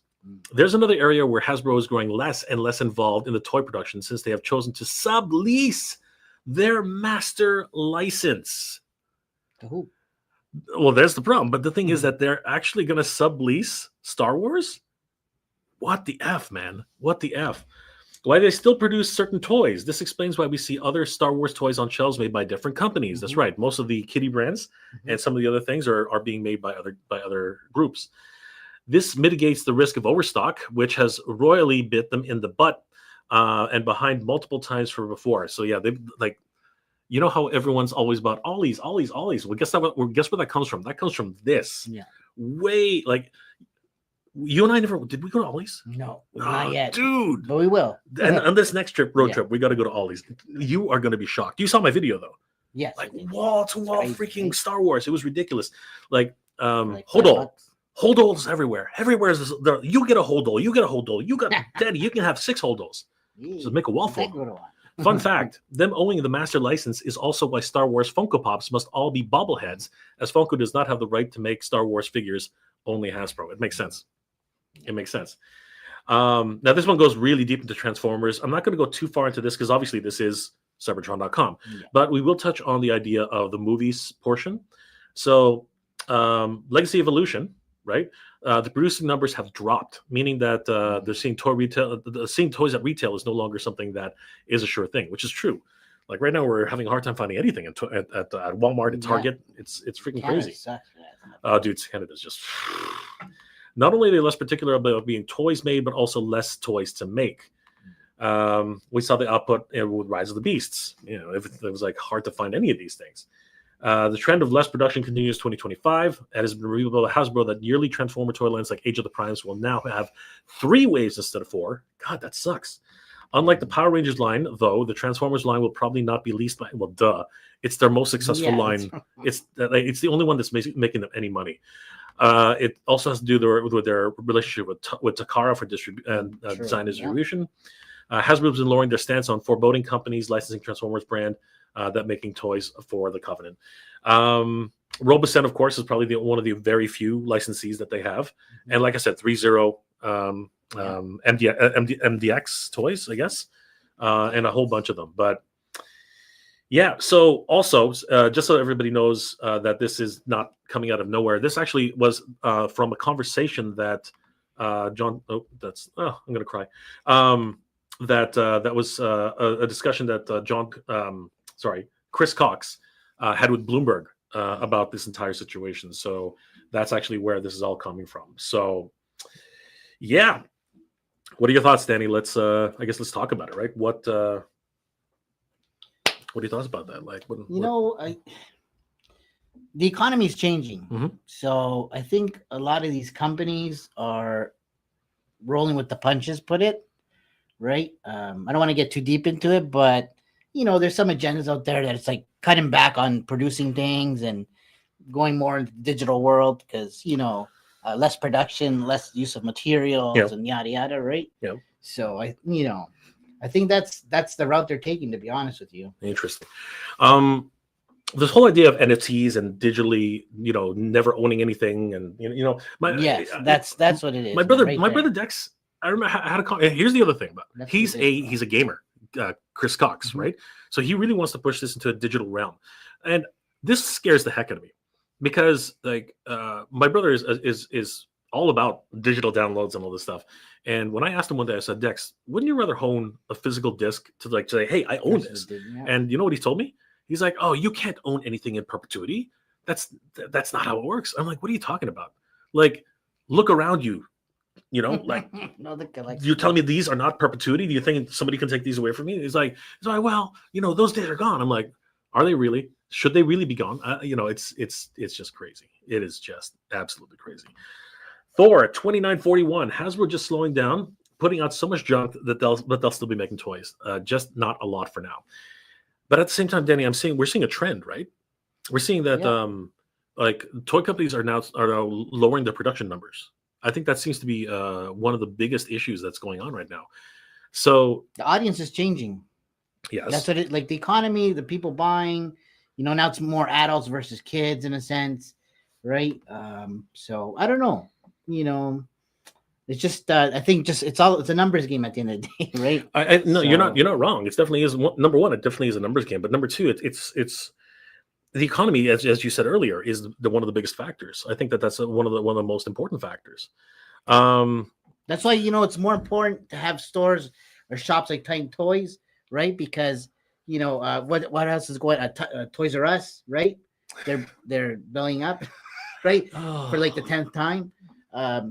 Speaker 1: there's another area where Hasbro is growing less and less involved in the toy production since they have chosen to sublease their master license.
Speaker 2: Who?
Speaker 1: Well, there's the problem. But the thing is that they're actually going to sublease Star Wars? What the F, man? What the F? Why they still produce certain toys? This explains why we see other Star Wars toys on shelves made by different companies. That's right. Most of the kiddie brands and some of the other things are being made by other groups. This mitigates the risk of overstock, which has royally bit them in the butt and behind multiple times from before. So yeah, they like, you know how everyone's always about Ollies. Well, guess where that comes from? That comes from this.
Speaker 2: Yeah.
Speaker 1: Way like you and I never did. We go to Ollie's?
Speaker 2: No, not yet,
Speaker 1: dude.
Speaker 2: But we will.
Speaker 1: And on this next road trip, we got to go to Ollie's. You are going to be shocked. You saw my video though.
Speaker 2: Yes.
Speaker 1: Like wall to wall freaking Star Wars. It was ridiculous. Like holdalls everywhere. Everywhere is there. You get a holdall. You get a holdall. You got Daddy. You can have 6 holdalls. Just make a wall full. Fun fact: them owning the master license is also why Star Wars Funko Pops must all be bobbleheads, as Funko does not have the right to make Star Wars figures. Only Hasbro. It makes sense. It makes sense. Now this one goes really deep into Transformers. I'm not going to go too far into this because obviously this is Cybertron.com, but we will touch on the idea of the movies portion. So Legacy Evolution, right? The producing numbers have dropped, meaning that they're seeing seeing toys at retail is no longer something that is a sure thing, which is true. Like right now, we're having a hard time finding anything at Walmart and Target. It's freaking crazy. Dude, Canada's just. Not only are they less particular about being toys made, but also less toys to make. We saw the output with Rise of the Beasts. It was like hard to find any of these things. The trend of less production continues 2025. It has been revealed by Hasbro that yearly Transformer toy lines like Age of the Primes will now have 3 waves instead of 4. God, that sucks. Unlike the Power Rangers line, though, the Transformers line will probably not be leased by. Well, duh, it's their most successful line. It's the only one that's making them any money. It also has to do with their relationship with Takara for design and distribution. Hasbro's been lowering their stance on foreboding companies licensing Transformers brand that making toys for the Covenant. Robocop, of course, is probably one of the very few licensees that they have. And like I said, 3-0 MDX toys, I guess, and a whole bunch of them. But yeah, so also, just so everybody knows that this is not coming out of nowhere, this actually was from a conversation that John, I'm going to cry. That was a discussion that Chris Cox had with Bloomberg about this entire situation. So that's actually where this is all coming from. So yeah, what are your thoughts, Danny? Let's talk about it, right? What are your thoughts about that? Like,
Speaker 2: the economy is changing.
Speaker 1: Mm-hmm.
Speaker 2: So I think a lot of these companies are rolling with the punches, put it, right? I don't want to get too deep into it, but there's some agendas out there that it's like cutting back on producing things and going more into the digital world because, less production, less use of materials and yada, yada, right?
Speaker 1: Yeah.
Speaker 2: So I think that's the route they're taking, to be honest with you.
Speaker 1: Interesting. This whole idea of NFTs and digitally, never owning anything, and
Speaker 2: that's what it is.
Speaker 1: My brother Dex. I remember I had a call. Here's the other thing about he's a gamer, Chris Cox, right? So he really wants to push this into a digital realm, and this scares the heck out of me because my brother is all about digital downloads and all this stuff. And when I asked him one day, I said, Dex, wouldn't you rather own a physical disc to say, hey, I own this? And you know what he told me? He's like, oh, you can't own anything in perpetuity. That's not how it works. I'm like, what are you talking about? Like, look around you. Like, you're telling me these are not perpetuity? Do you think somebody can take these away from me? He's like, well, those days are gone. I'm like, are they really? Should they really be gone? It's just crazy. It is just absolutely crazy. Thor 2941. Hasbro just slowing down, putting out so much junk that they'll still be making toys. Just not a lot for now. But at the same time, Danny, we're seeing a trend, right? We're seeing that toy companies are now lowering their production numbers. I think that seems to be one of the biggest issues that's going on right now. So
Speaker 2: the audience is changing.
Speaker 1: Yes,
Speaker 2: that's what the economy, the people buying. Now it's more adults versus kids in a sense, right? So I don't know. It's just I think it's a numbers game at the end of the day, right?
Speaker 1: No, you're not wrong. It definitely is. Number one, it definitely is a numbers game. But number two, it's the economy, as you said earlier, is one of the biggest factors. I think that's one of the most important factors.
Speaker 2: That's why it's more important to have stores or shops like Titan Toys, right? Because what else is going on? Toys R Us, right? They're billing up, right, for like the 10th time.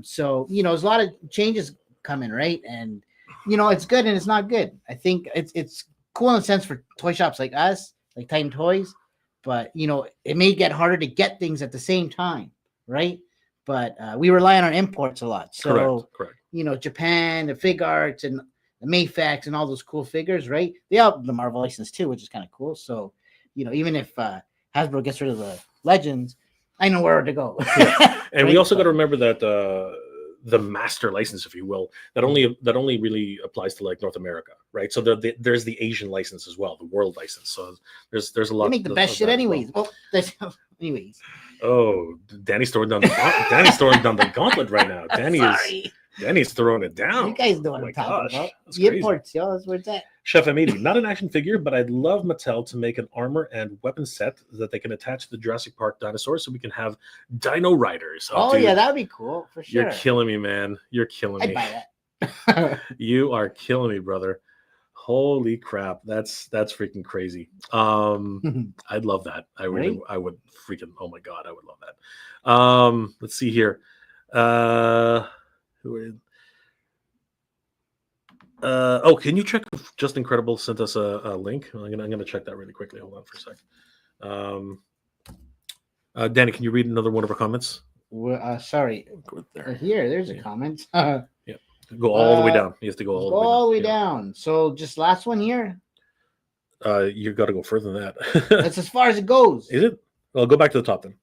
Speaker 2: So there's a lot of changes coming, right? And it's good and it's not good. I think it's cool in a sense for toy shops like us, like Titan Toys, but it may get harder to get things at the same time, right? But we rely on our imports a lot. So
Speaker 1: correct.
Speaker 2: Japan, the Figuarts and the Mayfax and all those cool figures, right? They have the Marvel license too, which is kind of cool. So even if Hasbro gets rid of the Legends, I know where to go.
Speaker 1: Yeah. And right? We also got to remember that the master license, if you will, that only really applies to like North America, right? So there's the Asian license as well, the world license. So there's a lot.
Speaker 2: They make the best shit anyways. Well, anyways.
Speaker 1: Oh, Danny's throwing down the gauntlet right now. Danny's throwing it down.
Speaker 2: You guys know what I'm talking about. The imports, yo, that's where it's at.
Speaker 1: Chef M80, not an action figure, but I'd love Mattel to make an armor and weapon set that they can attach to the Jurassic Park dinosaurs so we can have Dino Riders.
Speaker 2: Oh dude, yeah, that'd be cool for sure.
Speaker 1: You're killing me, man. You're killing me.
Speaker 2: I'd buy that.
Speaker 1: You are killing me, brother. Holy crap, that's freaking crazy. I'd love that. I would freaking. Oh my god, I would love that. Let's see here. Can you check if Just Incredible sent us a link? I'm gonna check that really quickly. Hold on for a second. Danny, can you read another one of our comments?
Speaker 2: Sorry.
Speaker 1: Go there.
Speaker 2: There's
Speaker 1: Yeah.
Speaker 2: a comment.
Speaker 1: Yeah. Go all the way down. You have to go all
Speaker 2: Go
Speaker 1: the way down.
Speaker 2: all the way
Speaker 1: Yeah.
Speaker 2: down. So just last one here.
Speaker 1: You got to go further than that.
Speaker 2: That's as far as it goes.
Speaker 1: Is it? Well, go back to the top then.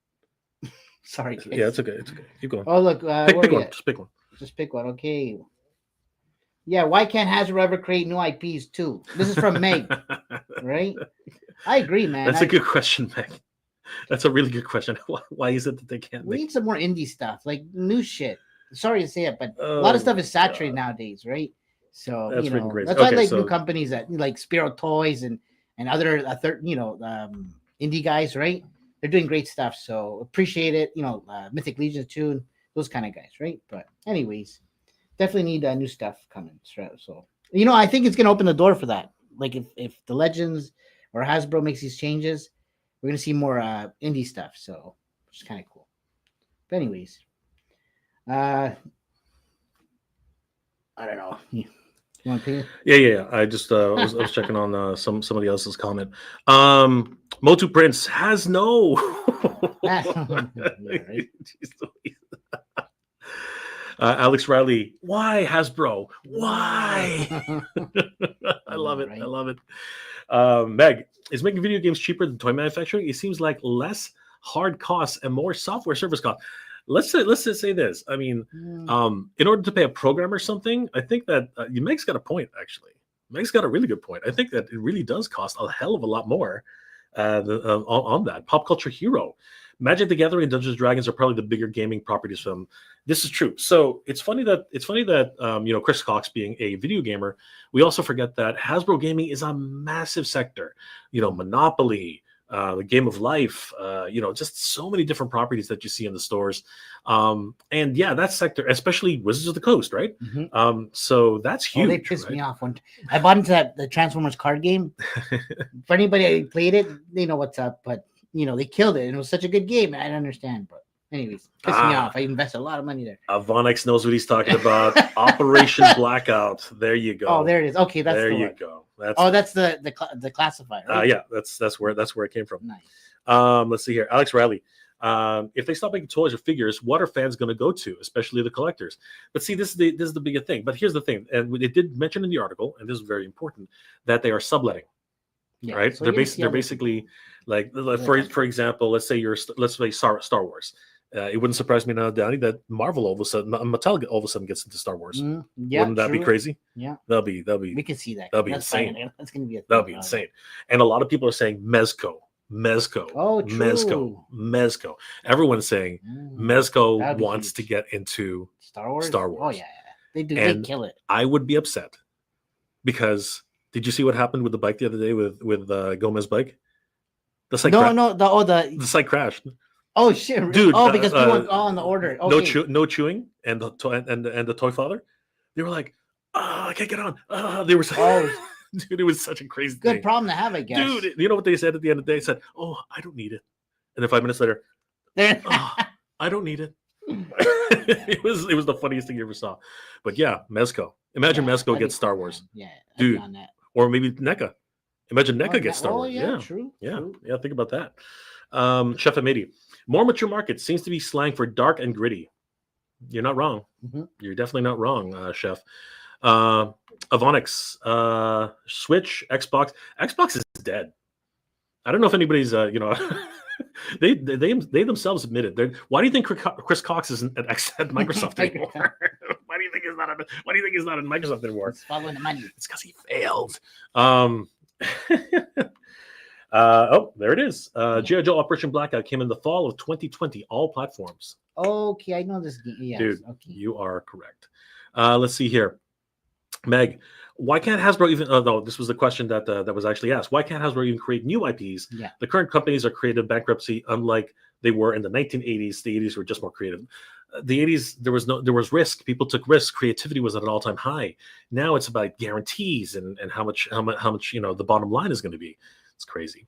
Speaker 2: Sorry, guys.
Speaker 1: Yeah, it's okay. It's okay. Keep going.
Speaker 2: Oh, look.
Speaker 1: Pick one. Just pick one.
Speaker 2: Just pick one. Okay. Yeah, why can't Hasbro ever create new IPs too? This is from Meg, right? I agree, man.
Speaker 1: That's a good question, Meg. That's a really good question. Why is it that they can't?
Speaker 2: We need some more indie stuff, like new shit. Sorry to say it, but a lot of stuff is saturated nowadays, right? So
Speaker 1: that's
Speaker 2: you know,
Speaker 1: crazy.
Speaker 2: that's why I like new companies that like Spiro Toyz and other indie guys, right? They're doing great stuff. So appreciate it. You know, Mythic Legion too, and those kind of guys, right? But anyways, definitely need new stuff coming. So you know, I think it's gonna open the door for that. Like if the Legends or Hasbro makes these changes, we're gonna see more indie stuff. So which is kind of cool. But anyways, I don't know. You want to
Speaker 1: Yeah. I just I was checking on somebody else's comment. MOTU Prince has no.
Speaker 2: yeah, right?
Speaker 1: Alex Riley, why Hasbro? Why? I love it.
Speaker 2: Right?
Speaker 1: I love it. Meg, is making video games cheaper than toy manufacturing? It seems like less hard costs and more software service costs. Let's just say this. I mean, in order to pay a programmer something, I think that Meg's got a point. Actually, Meg's got a really good point. I think that it really does cost a hell of a lot more on that. Pop Culture Hero, Magic the Gathering, and Dungeons and Dragons are probably the bigger gaming properties for them. This is true. So it's funny that Chris Cox being a video gamer, we also forget that Hasbro gaming is a massive sector. You know, Monopoly, the Game of Life, just so many different properties that you see in the stores. And yeah, that sector, especially Wizards of the Coast, right?
Speaker 2: Mm-hmm.
Speaker 1: So that's huge.
Speaker 2: They pissed me off when I bought into the Transformers card game. For anybody who played it, they know what's up. But they killed it, and it was such a good game. I don't understand, but anyways, pissed me off. I invested a lot of money there.
Speaker 1: Vonix knows what he's talking about. Operation Blackout. There you go.
Speaker 2: Oh, there it is. Okay, that's
Speaker 1: there
Speaker 2: the
Speaker 1: you
Speaker 2: one.
Speaker 1: Go.
Speaker 2: That's the classifier. Right?
Speaker 1: Yeah, that's where it came from.
Speaker 2: Nice.
Speaker 1: Let's see here, Alex Riley. If they stop making toys or figures, what are fans going to go to, especially the collectors? But see, this is the bigger thing. But here's the thing, and it did mention in the article, and this is very important, that they are subletting. Yeah, right? So they're basically like for example, let's say Star Wars. It wouldn't surprise me now, Downey, that Marvel Mattel all of a sudden gets into Star Wars.
Speaker 2: Yeah,
Speaker 1: wouldn't that be crazy?
Speaker 2: Yeah,
Speaker 1: that'll be.
Speaker 2: We can see that.
Speaker 1: That'll be insane.
Speaker 2: Fine. That's gonna be
Speaker 1: that'll be insane. And a lot of people are saying Mezco.
Speaker 2: Oh, true.
Speaker 1: Mezco. Everyone's saying Mezco wants to get into
Speaker 2: Star Wars.
Speaker 1: Oh
Speaker 2: yeah, they do. And they kill it.
Speaker 1: I would be upset because did you see what happened with the bike the other day with Gomez bike? The site the site crashed.
Speaker 2: Oh shit,
Speaker 1: dude!
Speaker 2: Oh, because people went on the order.
Speaker 1: Okay. No chewing, and the toy father, they were like, "Oh, I can't get on." They were so, dude, it was such a crazy
Speaker 2: good problem to have, I guess.
Speaker 1: Dude, you know what they said at the end of the day? They said, "Oh, I don't need it," and then 5 minutes later, "Oh, I don't need it." It was the funniest thing you ever saw. But yeah, Mezco. Imagine Mezco gets Star Wars.
Speaker 2: Yeah,
Speaker 1: dude. Or maybe NECA. Imagine NECA gets Star Wars.
Speaker 2: Yeah, true.
Speaker 1: Yeah, think about that. Chef Amidi. More mature market seems to be slang for dark and gritty. You're not wrong.
Speaker 2: Mm-hmm.
Speaker 1: You're definitely not wrong, Chef. Avonix, Switch, Xbox. Xbox is dead. I don't know if anybody's, they themselves admitted. Why do you think Chris Cox isn't at Microsoft anymore? Why do you think he's not at Microsoft anymore?
Speaker 2: He's following the money.
Speaker 1: It's because he failed. There it is. G.I. Joe Operation Blackout came in the fall of 2020, all platforms.
Speaker 2: Okay, I know this game. Yes,
Speaker 1: dude,
Speaker 2: okay.
Speaker 1: You are correct. Let's see here. Meg, why can't Hasbro even... no, this was the question that was actually asked. Why can't Hasbro even create new IPs?
Speaker 2: Yeah.
Speaker 1: The current companies are creative bankruptcy, unlike they were in the 1980s. The 80s were just more creative. The 80s, there was risk. People took risks. Creativity was at an all-time high. Now it's about guarantees and how much the bottom line is going to be. It's crazy.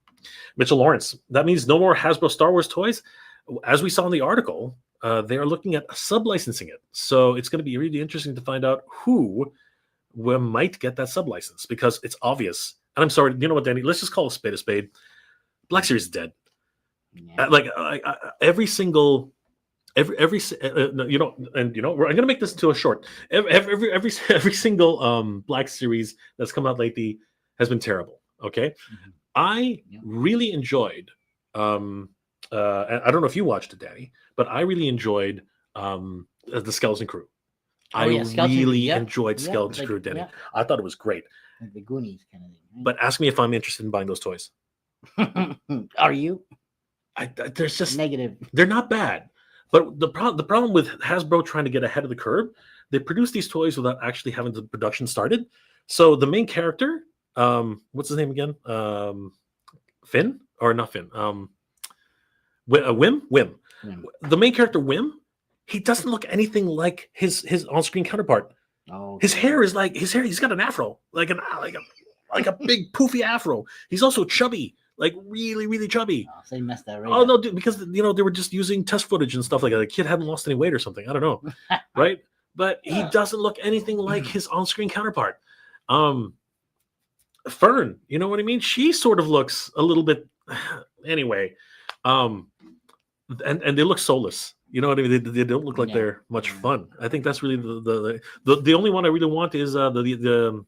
Speaker 1: Mitchell Lawrence, that means no more Hasbro Star Wars toys. As we saw in the article, they are looking at sub-licensing it. So it's going to be really interesting to find out who might get that sub-license, because it's obvious. And I'm sorry, you know what, Danny? Let's just call a spade a spade. Black Series is dead.
Speaker 2: Yeah.
Speaker 1: Every single. You know, and you know, I'm gonna make this to a short. Every single Black series that's come out lately has been terrible. Okay,
Speaker 2: Mhm.
Speaker 1: I
Speaker 2: Yeah.
Speaker 1: really enjoyed. I don't know if you watched it, Danny, but I really enjoyed the Skeleton Crew.
Speaker 2: Oh
Speaker 1: I
Speaker 2: yeah, Skeleton.
Speaker 1: really
Speaker 2: Yeah.
Speaker 1: enjoyed
Speaker 2: Yeah.
Speaker 1: Skeleton
Speaker 2: Like
Speaker 1: Crew, Danny.
Speaker 2: yeah,
Speaker 1: I thought it was great.
Speaker 2: like the Goonies kind of thing.
Speaker 1: But ask me if I'm interested in buying those toys.
Speaker 2: Right? Are you
Speaker 1: There's just
Speaker 2: negative?
Speaker 1: they're not bad. But the problem with Hasbro trying to get ahead of the curve, they produce these toys without actually having the production started. So the main character, what's his name again? Finn or not Finn? Wim.
Speaker 2: Hmm.
Speaker 1: The main character Wim, he doesn't look anything like his on-screen counterpart.
Speaker 2: Oh,
Speaker 1: His hair is like his hair. He's got an afro, like a big poofy afro. He's also chubby, like really chubby.
Speaker 2: oh, so you messed that right.
Speaker 1: Oh
Speaker 2: up.
Speaker 1: no, dude, because you know they were just using test footage and stuff like that. The kid hadn't lost any weight or something. I don't know, right? But he doesn't look anything like his on-screen counterpart. Fern, you know what I mean? She sort of looks a little bit anyway. And they look soulless. You know what I mean? They don't look like
Speaker 2: Yeah.
Speaker 1: they're much
Speaker 2: Yeah.
Speaker 1: fun. I think that's really the only one I really want is the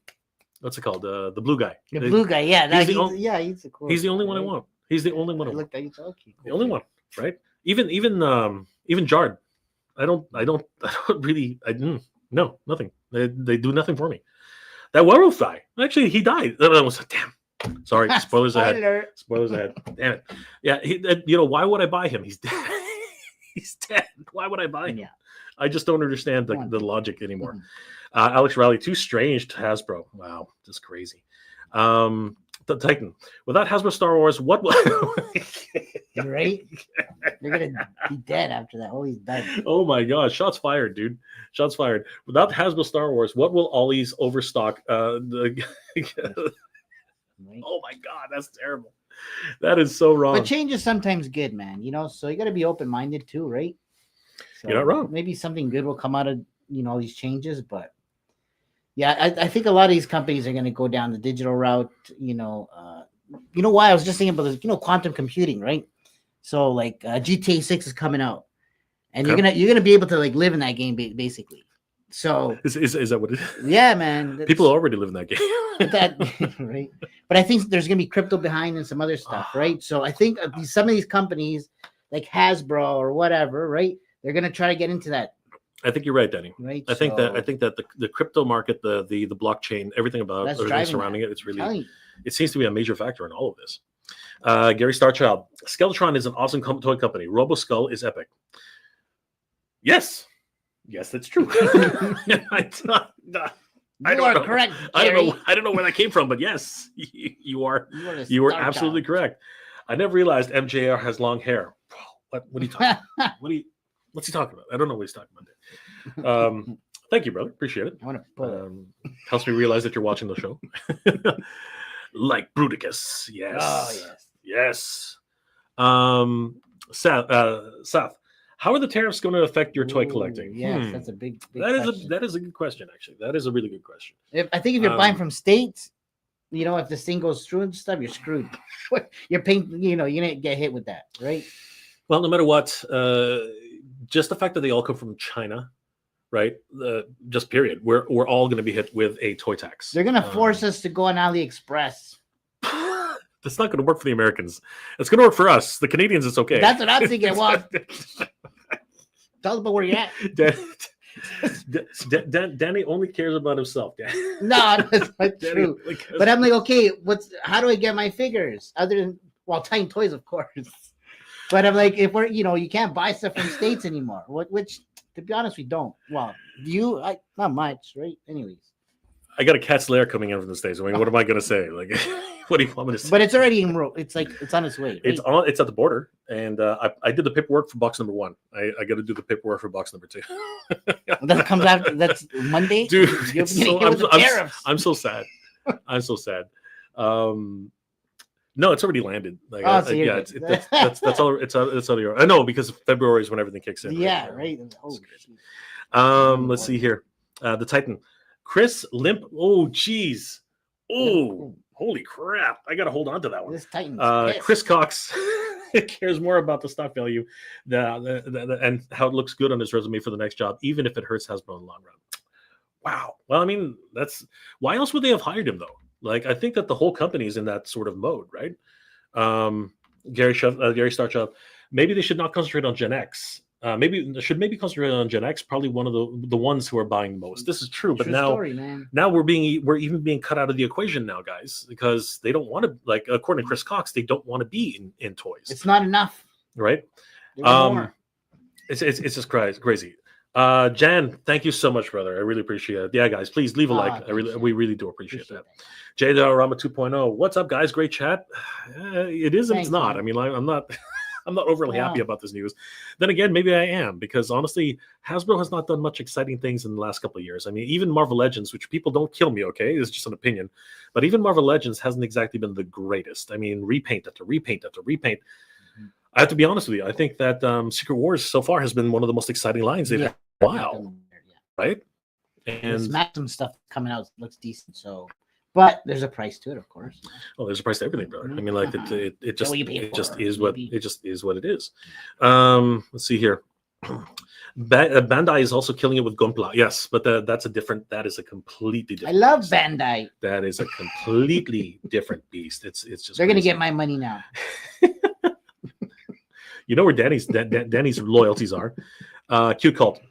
Speaker 1: what's it called? The blue guy.
Speaker 2: The blue guy, yeah,
Speaker 1: he's the only-
Speaker 2: yeah, he's a cool.
Speaker 1: He's the only one I
Speaker 2: right?
Speaker 1: want. He's the only one I
Speaker 2: I
Speaker 1: want.
Speaker 2: looked at you, so okay,
Speaker 1: The
Speaker 2: cool.
Speaker 1: only one, right? Even Jard. I don't really. No, nothing. They do nothing for me. That werewolf guy. Actually, he died. That was damn. Sorry, spoilers ahead.
Speaker 2: Spoiler.
Speaker 1: Spoilers ahead. Damn it. Yeah, you know why would I buy him? He's dead. He's dead. Why would I buy him?
Speaker 2: Yeah.
Speaker 1: I just don't understand the logic anymore. Alex Riley, too strange to Hasbro. Wow, just crazy. The Titan. Without Hasbro Star Wars, what will
Speaker 2: Right? They're gonna be dead after that. Oh, he's dead.
Speaker 1: Oh my god, shots fired, dude. Shots fired. Without Hasbro Star Wars, what will Ollie's overstock
Speaker 2: Right?
Speaker 1: Oh my god, that's terrible. That is so wrong.
Speaker 2: But change is sometimes good, man. You know, so you got to be open minded too, right? So
Speaker 1: You're not wrong.
Speaker 2: Maybe something good will come out of all these changes, but yeah, I think a lot of these companies are going to go down the digital route. You know why I was just thinking about this. Quantum computing, right? So like GTA 6 is coming out, and
Speaker 1: Okay.
Speaker 2: you're gonna be able to like live in that game basically. So
Speaker 1: Is that what it is?
Speaker 2: yeah, man.
Speaker 1: People already live in that game.
Speaker 2: that right, but I think there's gonna be crypto behind and some other stuff, right? So I think some of these companies like Hasbro or whatever, right, they're gonna try to get into that,
Speaker 1: I think you're right, Danny.
Speaker 2: right?
Speaker 1: I think that the crypto market, the blockchain, everything
Speaker 2: That's
Speaker 1: everything
Speaker 2: driving
Speaker 1: surrounding
Speaker 2: that.
Speaker 1: it, it's
Speaker 2: I'm
Speaker 1: really
Speaker 2: telling you.
Speaker 1: it seems to be a major factor in all of this. Gary Starchild, Skeletron is an awesome toy company. RoboSkull is epic. Yes, that's true. I
Speaker 2: You are correct, Gary.
Speaker 1: I don't know where that came from, but yes, you are.
Speaker 2: You
Speaker 1: You were
Speaker 2: star
Speaker 1: absolutely
Speaker 2: child.
Speaker 1: correct. I never realized MJR has long hair. What are you talking about? What's he talking about? I don't know what he's talking about. Thank you, brother. Appreciate it.
Speaker 2: I want to put it.
Speaker 1: Helps me realize that you're watching the show. Like Bruticus. Yes.
Speaker 2: Oh
Speaker 1: Yes. Seth, how are the tariffs going to affect your toy collecting?
Speaker 2: Yes, that's a big
Speaker 1: That
Speaker 2: question.
Speaker 1: is a good question, actually. That is a really good question.
Speaker 2: I think if you're buying from states, if this thing goes through and stuff, you're screwed. You're paying, you're gonna get hit with that, right?
Speaker 1: Well, no matter what, just the fact that they all come from China, right? Just period. We're all going to be hit with a toy tax.
Speaker 2: They're gonna force us to go on AliExpress.
Speaker 1: That's not going to work for the Americans. It's going to work for us. The Canadians, it's okay.
Speaker 2: That's what I'm thinking. Well, tell us about where you're at.
Speaker 1: Danny only cares about himself.
Speaker 2: No, that's not
Speaker 1: Danny
Speaker 2: true.
Speaker 1: only cares
Speaker 2: But I'm like, okay, how do I get my figures other than Tiny Toys, of course. But I'm like, if we're you can't buy stuff from states anymore. Which to be honest, we don't. Well, not much, right? Anyways.
Speaker 1: I got a cat's lair coming in from the States. I mean, what am I going to say? Like, what do you want me to say?
Speaker 2: But it's already in it's on its way. Right?
Speaker 1: It's at the border, and I did the paperwork for box number 1. I got to do the paperwork for box number 2.
Speaker 2: That comes after. That's Monday,
Speaker 1: dude. I'm so sad. I'm so sad. No, it's already landed. Like,
Speaker 2: so
Speaker 1: that's all. It's all your. I know because February is when everything kicks in.
Speaker 2: Yeah, right.
Speaker 1: Let's see here. The Titan, Chris Limp. Oh, geez. Oh, holy crap! I got to hold on to that one.
Speaker 2: This Titan's
Speaker 1: Chris Cox. it cares more about the stock value and how it looks good on his resume for the next job, even if it hurts Hasbro in the long run. Wow. Well, I mean, that's why else would they have hired him though? Like, I think that the whole company is in that sort of mode, right? Gary Starchov, maybe they should not concentrate on Gen X. Maybe concentrate on Gen X. Probably one of the ones who are buying most. This is true, but now we're even being cut out of the equation now, guys, because they don't want to. Like, according to Chris Cox, they don't want to be in toys.
Speaker 2: It's not enough,
Speaker 1: right? It's just crazy. Jan, thank you so much, brother. I really appreciate it. Yeah, guys, please leave a like. We really do appreciate that. Jada Rama 2.0. What's up, guys? Great chat. It is and it's not. Man. I mean, I'm not overly happy about this news. Then again, maybe I am, because honestly, Hasbro has not done much exciting things in the last couple of years. I mean, even Marvel Legends, which people don't kill me, okay, it's just an opinion, but even Marvel Legends hasn't exactly been the greatest. I mean, repaint after repaint after repaint. I have to be honest with you. I think that Secret Wars so far has been one of the most exciting lines they've had in a while, right? And
Speaker 2: some stuff coming out looks decent, so. But there's a price to it, of course.
Speaker 1: Oh, there's a price to everything, brother. I mean, like it just is what it is. Let's see here. Bandai is also killing it with Gunpla. Yes, but that is a completely different.
Speaker 2: I love Bandai.
Speaker 1: That is a completely different beast. It's just
Speaker 2: they're gonna get my money now.
Speaker 1: You know where Danny's loyalties are. Cute Cult.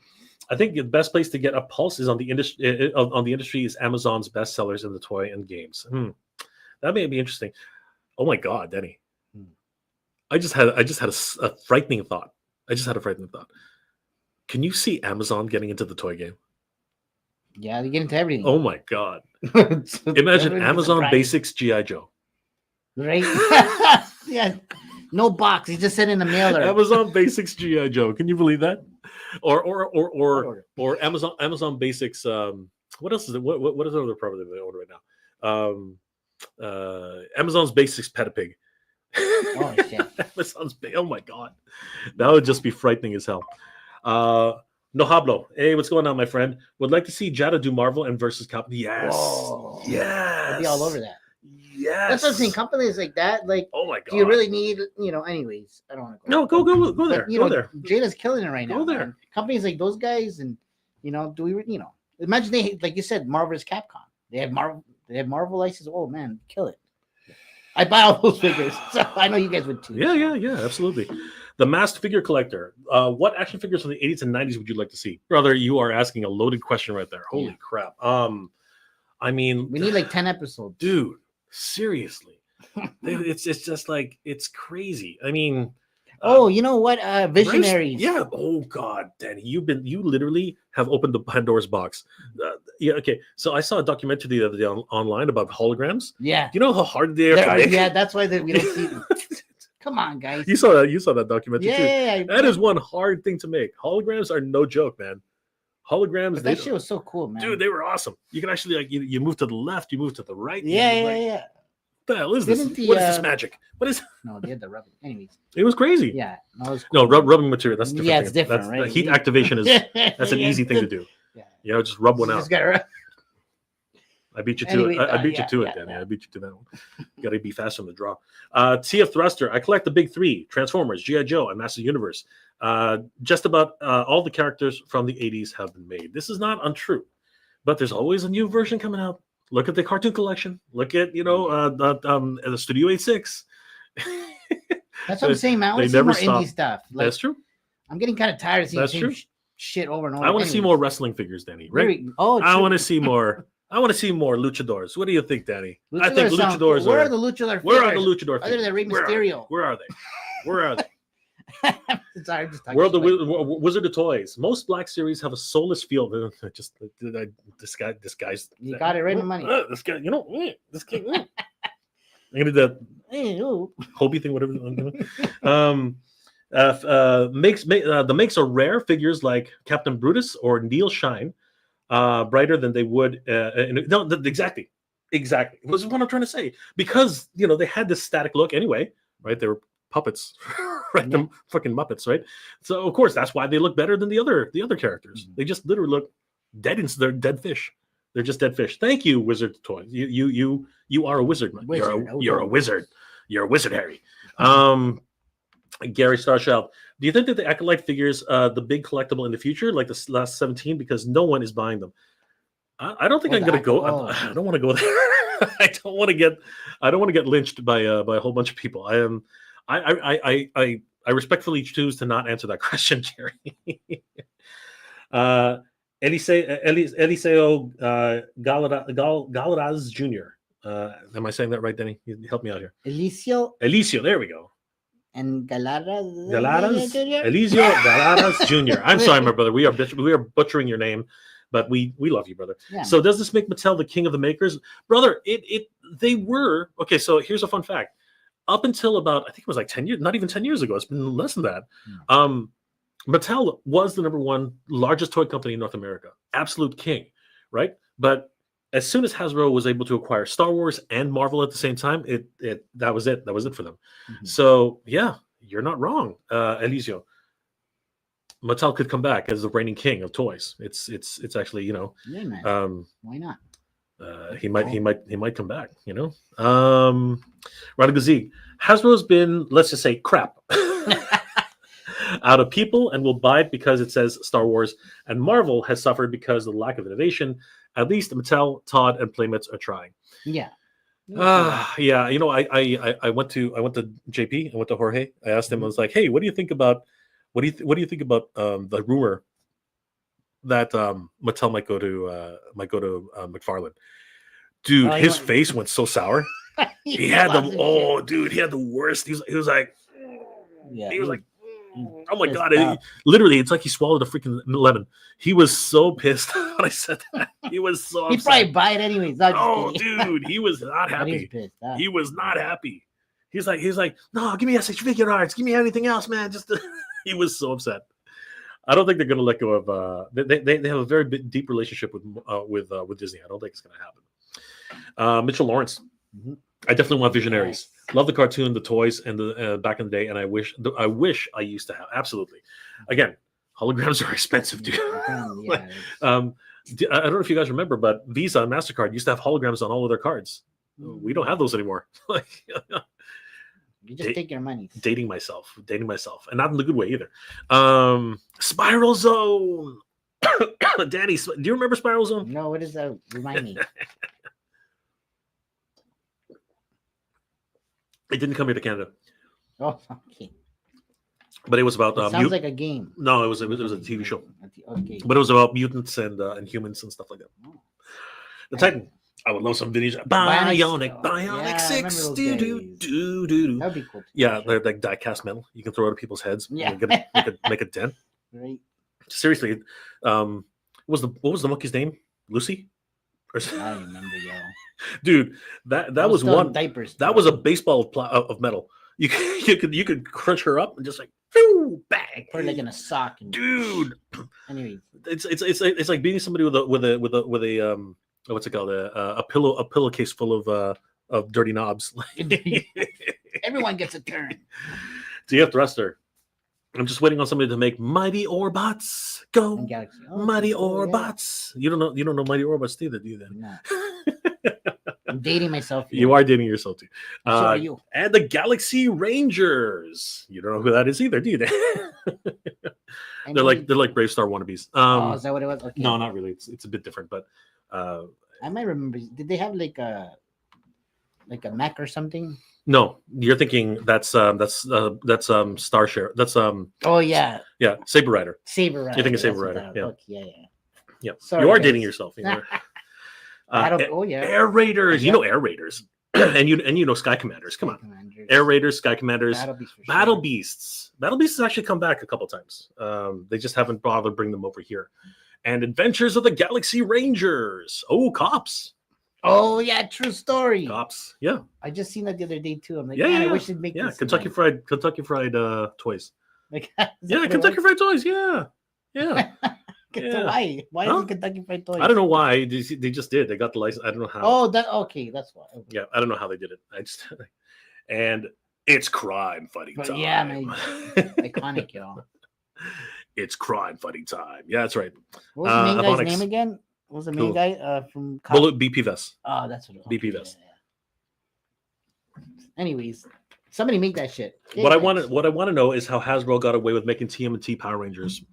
Speaker 1: I think the best place to get a pulse is on the industry. On the industry is Amazon's bestsellers in the toy and games. That may be interesting. Oh my God, Danny! I just had a frightening thought. Can you see Amazon getting into the toy game?
Speaker 2: Yeah, they get into everything.
Speaker 1: Oh my God! Imagine Amazon Basics GI Joe.
Speaker 2: Right? Yeah. No box. He just sent in the mailer.
Speaker 1: Amazon Basics GI Joe. Can you believe that? Or Amazon Basics. What else is it? What is the other property they order right now? Amazon's Basics Pet a Pig.
Speaker 2: Oh shit!
Speaker 1: Oh my God, that would just be frightening as hell. No Hablo. Hey, what's going on, my friend? Would like to see Jada do Marvel and versus Capcom. Yes.
Speaker 2: Whoa.
Speaker 1: Yes.
Speaker 2: I'd be all over that.
Speaker 1: Yes.
Speaker 2: That's what I'm saying. Companies like that, like,
Speaker 1: oh my God,
Speaker 2: do you really need, anyways, I don't want to go.
Speaker 1: No, go there.
Speaker 2: Go there. Jada's killing it right now.
Speaker 1: Go there.
Speaker 2: Man. Companies like those guys, and do we, imagine they, like you said, Marvel is Capcom. They have Marvel license. Oh man, kill it. I buy all those figures, so I know you guys would too.
Speaker 1: Yeah, absolutely. The Masked Figure Collector. What action figures from the 80s and 90s would you like to see? Brother, you are asking a loaded question right there. Holy crap. I mean,
Speaker 2: we need like 10 episodes.
Speaker 1: Dude, seriously. It's just like, it's crazy. I mean,
Speaker 2: you know what? Visionaries.
Speaker 1: Yeah. Oh God, Danny, you literally have opened the Pandora's box. Yeah. Okay. So I saw a documentary the other day online about holograms.
Speaker 2: Yeah.
Speaker 1: You know how hard they are.
Speaker 2: Yeah, that's why we don't see them. Come on, guys.
Speaker 1: You saw that documentary too.
Speaker 2: Yeah.
Speaker 1: That is one hard thing to make. Holograms are no joke, man. Holograms.
Speaker 2: But that shit was so cool, man.
Speaker 1: Dude, they were awesome. You can actually you move to the left, you move to the right.
Speaker 2: Yeah.
Speaker 1: What the hell is this? What is this magic? What is?
Speaker 2: No, they had the rubbing. Anyways,
Speaker 1: it was crazy.
Speaker 2: Yeah, no, it was cool.
Speaker 1: No, rubbing material. That's different.
Speaker 2: Yeah, it's different, right?
Speaker 1: Heat activation is that's an easy thing to do.
Speaker 2: Yeah,
Speaker 1: just rub one out.
Speaker 2: Just gotta
Speaker 1: I beat you to it. I beat you to it, Danny. I beat you to that one. You got to be fast on the draw. TF Thruster. I collect the big three: Transformers, GI Joe, and Master Universe. Just about all the characters from the 80s have been made. This is not untrue, but there's always a new version coming out. Look at the cartoon collection. Look at the Studio 86.
Speaker 2: That's what I'm saying, man. I want to see more indie stuff. Like,
Speaker 1: that's true.
Speaker 2: I'm getting kind of tired of seeing the same shit over and over.
Speaker 1: I want to see more wrestling figures, Danny. Right? I want to see more. I want to see more luchadors. What do you think, Danny? I think luchadors.
Speaker 2: Where are the luchador?
Speaker 1: Where are the luchador?
Speaker 2: Other than Rey Mysterio.
Speaker 1: Where are they? Where are they?
Speaker 2: Sorry, I'm just talking.
Speaker 1: World of Wizard of Toys. Most Black Series have a soulless feel. Just this guy's.
Speaker 2: You got it right in money.
Speaker 1: This guy, this guy. I'm gonna do that Hobie thing, whatever. The makes are rare figures like Captain Brutus or Neil Shine, brighter than they would. Exactly. This is what I'm trying to say, because they had this static look anyway, right? They were puppets, right? Them fucking Muppets, right? So of course that's why they look better than the other characters. Mm-hmm. They just literally look dead. They're dead fish. They're just dead fish. Thank you, Wizard Toy. You are a wizard. You're a wizard. You're a wizard, Harry. Gary Starshell, do you think that the Acolyte figures the big collectible in the future, like the last 17, because no one is buying them? I don't think I'm gonna go. I don't want to go there. I don't want to get lynched by a whole bunch of people. I respectfully choose to not answer that question, Jerry. Eliseo Galaraz Jr. Am I saying that right, Denny? You help me out here. Eliseo, there we go.
Speaker 2: And Galaraz
Speaker 1: Eliseo Galaraz Jr. I'm sorry, my brother. We are butchering your name, but we love you, brother. Yeah. So does this make Mattel the king of the makers, brother? They were okay. So here's a fun fact. Up until about, I think it was like 10 years, not even 10 years ago. It's been less than that. Mattel was the number one largest toy company in North America, absolute king, right? But as soon as Hasbro was able to acquire Star Wars and Marvel at the same time, that was it. That was it for them. Mm-hmm. So yeah, you're not wrong, Eliseo. Mattel could come back as the reigning king of toys. It's actually, you know,
Speaker 2: yeah, man. Why not?
Speaker 1: He might come back, you know. Radagazi, Hasbro's been, let's just say, crap out of people and will buy it because it says Star Wars, and Marvel has suffered because of the lack of innovation. At least Mattel, Todd, and Playmates are trying.
Speaker 2: Yeah.
Speaker 1: Yeah. You know, I went to JP. I went to Jorge. I asked him. I was like, "Hey, what do you think about the rumor that Mattel might go to McFarlane?" Dude, his face went so sour. He had the worst. He was like, oh my God. Literally, it's like he swallowed a freaking lemon. He was so pissed when I said that. He was so upset.
Speaker 2: He'd probably buy it anyways.
Speaker 1: Dude, he was not happy. He was not happy. He's like, no, give me SH Figuarts. Give me anything else, man. He was so upset. I don't think they're going to let go of. They have a very deep relationship with Disney. I don't think it's going to happen. Mitchell Lawrence. Mm-hmm. I definitely want Visionaries. Yes. Love the cartoon, the toys, and the back in the day. And I wish I used to have. Absolutely. Again, holograms are expensive, dude. Yeah. I don't know if you guys remember, but Visa and MasterCard used to have holograms on all of their cards. We don't have those anymore.
Speaker 2: You just take your money.
Speaker 1: Dating myself, and not in the good way either. Spiral Zone. Danny, do you remember Spiral Zone?
Speaker 2: No, what is that? Remind me.
Speaker 1: It didn't come here to Canada.
Speaker 2: Oh, okay.
Speaker 1: But it was about.
Speaker 2: Sounds like a game.
Speaker 1: No, it was a TV show.
Speaker 2: Okay.
Speaker 1: But it was about mutants and humans and stuff like that. Oh. The Titan. I would love some videos. Bionic 6. Do.
Speaker 2: That'd be cool.
Speaker 1: Yeah, they're like die-cast metal. You can throw it at people's heads. Yeah. Make a dent.
Speaker 2: Right.
Speaker 1: Seriously, what was the monkey's name? Lucy?
Speaker 2: I don't remember, yo.
Speaker 1: Dude, that was one.
Speaker 2: Diapers.
Speaker 1: That was a baseball of metal. You could crunch her up and just like, phew, bang.
Speaker 2: Or like in a sock.
Speaker 1: Dude.
Speaker 2: Anyway,
Speaker 1: it's like beating somebody with a what's it called? A pillowcase full of dirty knobs.
Speaker 2: Everyone gets a turn.
Speaker 1: DF Thruster. I'm just waiting on somebody to make Mighty Orbots. Go, Mighty Orbots. Yeah. You don't know Mighty Orbots either, do you? Then
Speaker 2: no. I'm dating myself here.
Speaker 1: You are dating yourself too.
Speaker 2: So are you.
Speaker 1: And the Galaxy Rangers. You don't know who that is either, do you? They're like Brave Star wannabes.
Speaker 2: Is that what it was? Okay.
Speaker 1: No, not really. It's a bit different, but
Speaker 2: I might remember. Did they have like a mech or something?
Speaker 1: No, you're thinking that's Starshare. That's
Speaker 2: Oh yeah.
Speaker 1: Yeah, Saber Rider.
Speaker 2: You're
Speaker 1: thinking Saber Rider. Yeah.
Speaker 2: Okay,
Speaker 1: yeah. Sorry, you are dating yourself. You know? Air Raiders. You know Air Raiders, and you know Sky Commanders. Come on, Air Raiders, Sky Commanders, Battle Beasts. Battle Beasts has actually come back a couple times. They just haven't bothered to bring them over here. And Adventures of the Galaxy Rangers. Oh, Cops.
Speaker 2: Oh yeah, true story.
Speaker 1: Cops. Yeah.
Speaker 2: I just seen that the other day too. I'm like,
Speaker 1: yeah.
Speaker 2: I wish they'd make this.
Speaker 1: Kentucky Fried toys.
Speaker 2: Like,
Speaker 1: Kentucky Fried Toys. Yeah.
Speaker 2: Why? Why is it Kentucky Fried Toys?
Speaker 1: I don't know why. They just did. They got the license. I don't know how.
Speaker 2: Oh, that's why. Okay.
Speaker 1: Yeah, I don't know how they did it. And it's crime fighting time.
Speaker 2: Yeah, man. Iconic, y'all.
Speaker 1: It's crime fighting time. Yeah, that's right.
Speaker 2: What was the main guy's name again? What was the main guy from
Speaker 1: Bullet BP Vest?
Speaker 2: Oh, that's what it was.
Speaker 1: BP Vest.
Speaker 2: Yeah. Anyways, Somebody make that shit. Okay,
Speaker 1: What I
Speaker 2: thanks.
Speaker 1: want to know is how Hasbro got away with making TMNT Power Rangers.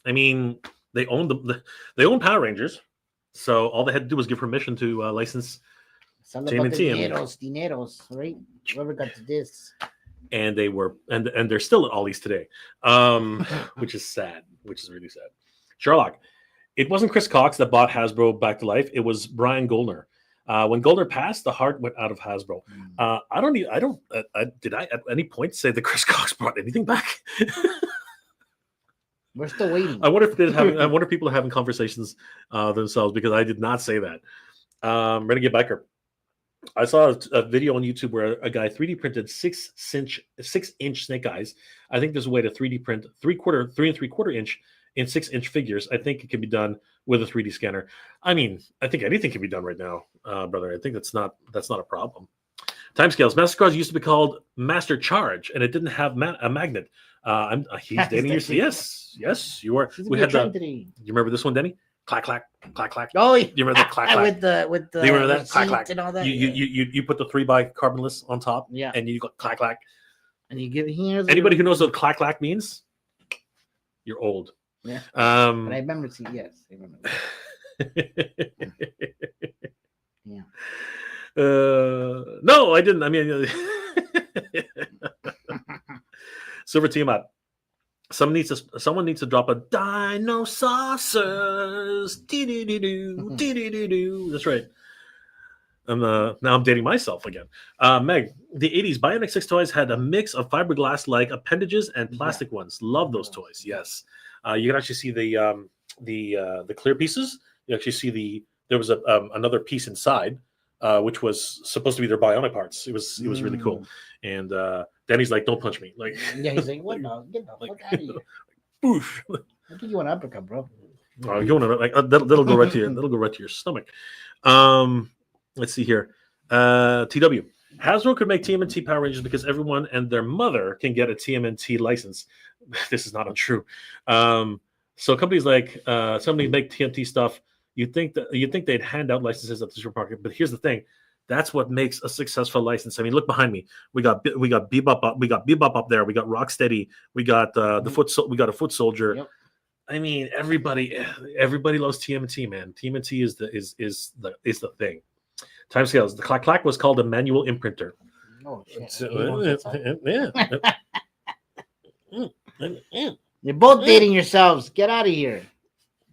Speaker 1: I mean, they own they own Power Rangers, so all they had to do was give permission to license
Speaker 2: It's all about the
Speaker 1: TMNT, and
Speaker 2: dineros, right? Whoever got to this.
Speaker 1: and they were and they're still at Ollie's today, which is sad, which is really sad. Sherlock, it wasn't Chris Cox that bought Hasbro back to life. It was Brian Goldner. When Goldner passed, the heart went out of Hasbro. Did I at any point say that Chris Cox brought anything back?
Speaker 2: We're still waiting.
Speaker 1: I wonder if people are having conversations themselves, because I did not say that. Renegade Biker. I saw a video on YouTube where a guy 3D printed 6-inch snake eyes. I think there's a way to 3D print 3 and 3/4 inch in 6-inch figures. I think it can be done with a 3D scanner. I mean, I think anything can be done right now, brother. I think that's not a problem. Timescales. Mastercards used to be called Master Charge, and it didn't have a magnet. He's dating you. Yes, you are. We had the. You remember this one, Denny? Clack clack clack clack.
Speaker 2: Oh,
Speaker 1: do you remember that clack clack?
Speaker 2: with the.
Speaker 1: Do you remember that clack clack
Speaker 2: and all that?
Speaker 1: You put the 3x carbonless on top.
Speaker 2: Yeah.
Speaker 1: And you go clack clack.
Speaker 2: And you give here.
Speaker 1: Anybody who knows what clack clack means, you're old.
Speaker 2: Yeah. But I remember seeing. Yes, I remember. Yeah.
Speaker 1: No, I didn't. I mean, Silver Tiamat. Someone needs to drop a Dino Saucers. That's right. Now I'm dating myself again. Meg, the 80s Bionic 6 toys had a mix of fiberglass-like appendages and plastic ones. Love those toys. Yes. You can actually see the clear pieces. You actually see there was another piece inside, which was supposed to be their bionic parts. It was really cool. And Danny's like, "Don't punch me!" Like,
Speaker 2: yeah, he's like, "What? No, get the fuck out of here!"
Speaker 1: Boof.
Speaker 2: I think you want an uppercut, bro.
Speaker 1: You want to like that'll go right to your stomach. Let's see here. TW. Hasbro could make TMNT Power Rangers because everyone and their mother can get a TMNT license. This is not untrue. So companies like somebody make TMNT stuff. You'd think they'd hand out licenses at the supermarket, but here's the thing: that's what makes a successful license. I mean, look behind me. We got Bebop up. We got Bebop up there. We got Rocksteady. We got we got a Foot Soldier. Yep. I mean, everybody loves TMNT, man. TMNT is the thing. Timescales. The Clack Clack was called a manual imprinter.
Speaker 2: Oh shit!
Speaker 1: Yeah.
Speaker 2: You're both dating yourselves. Get out of here.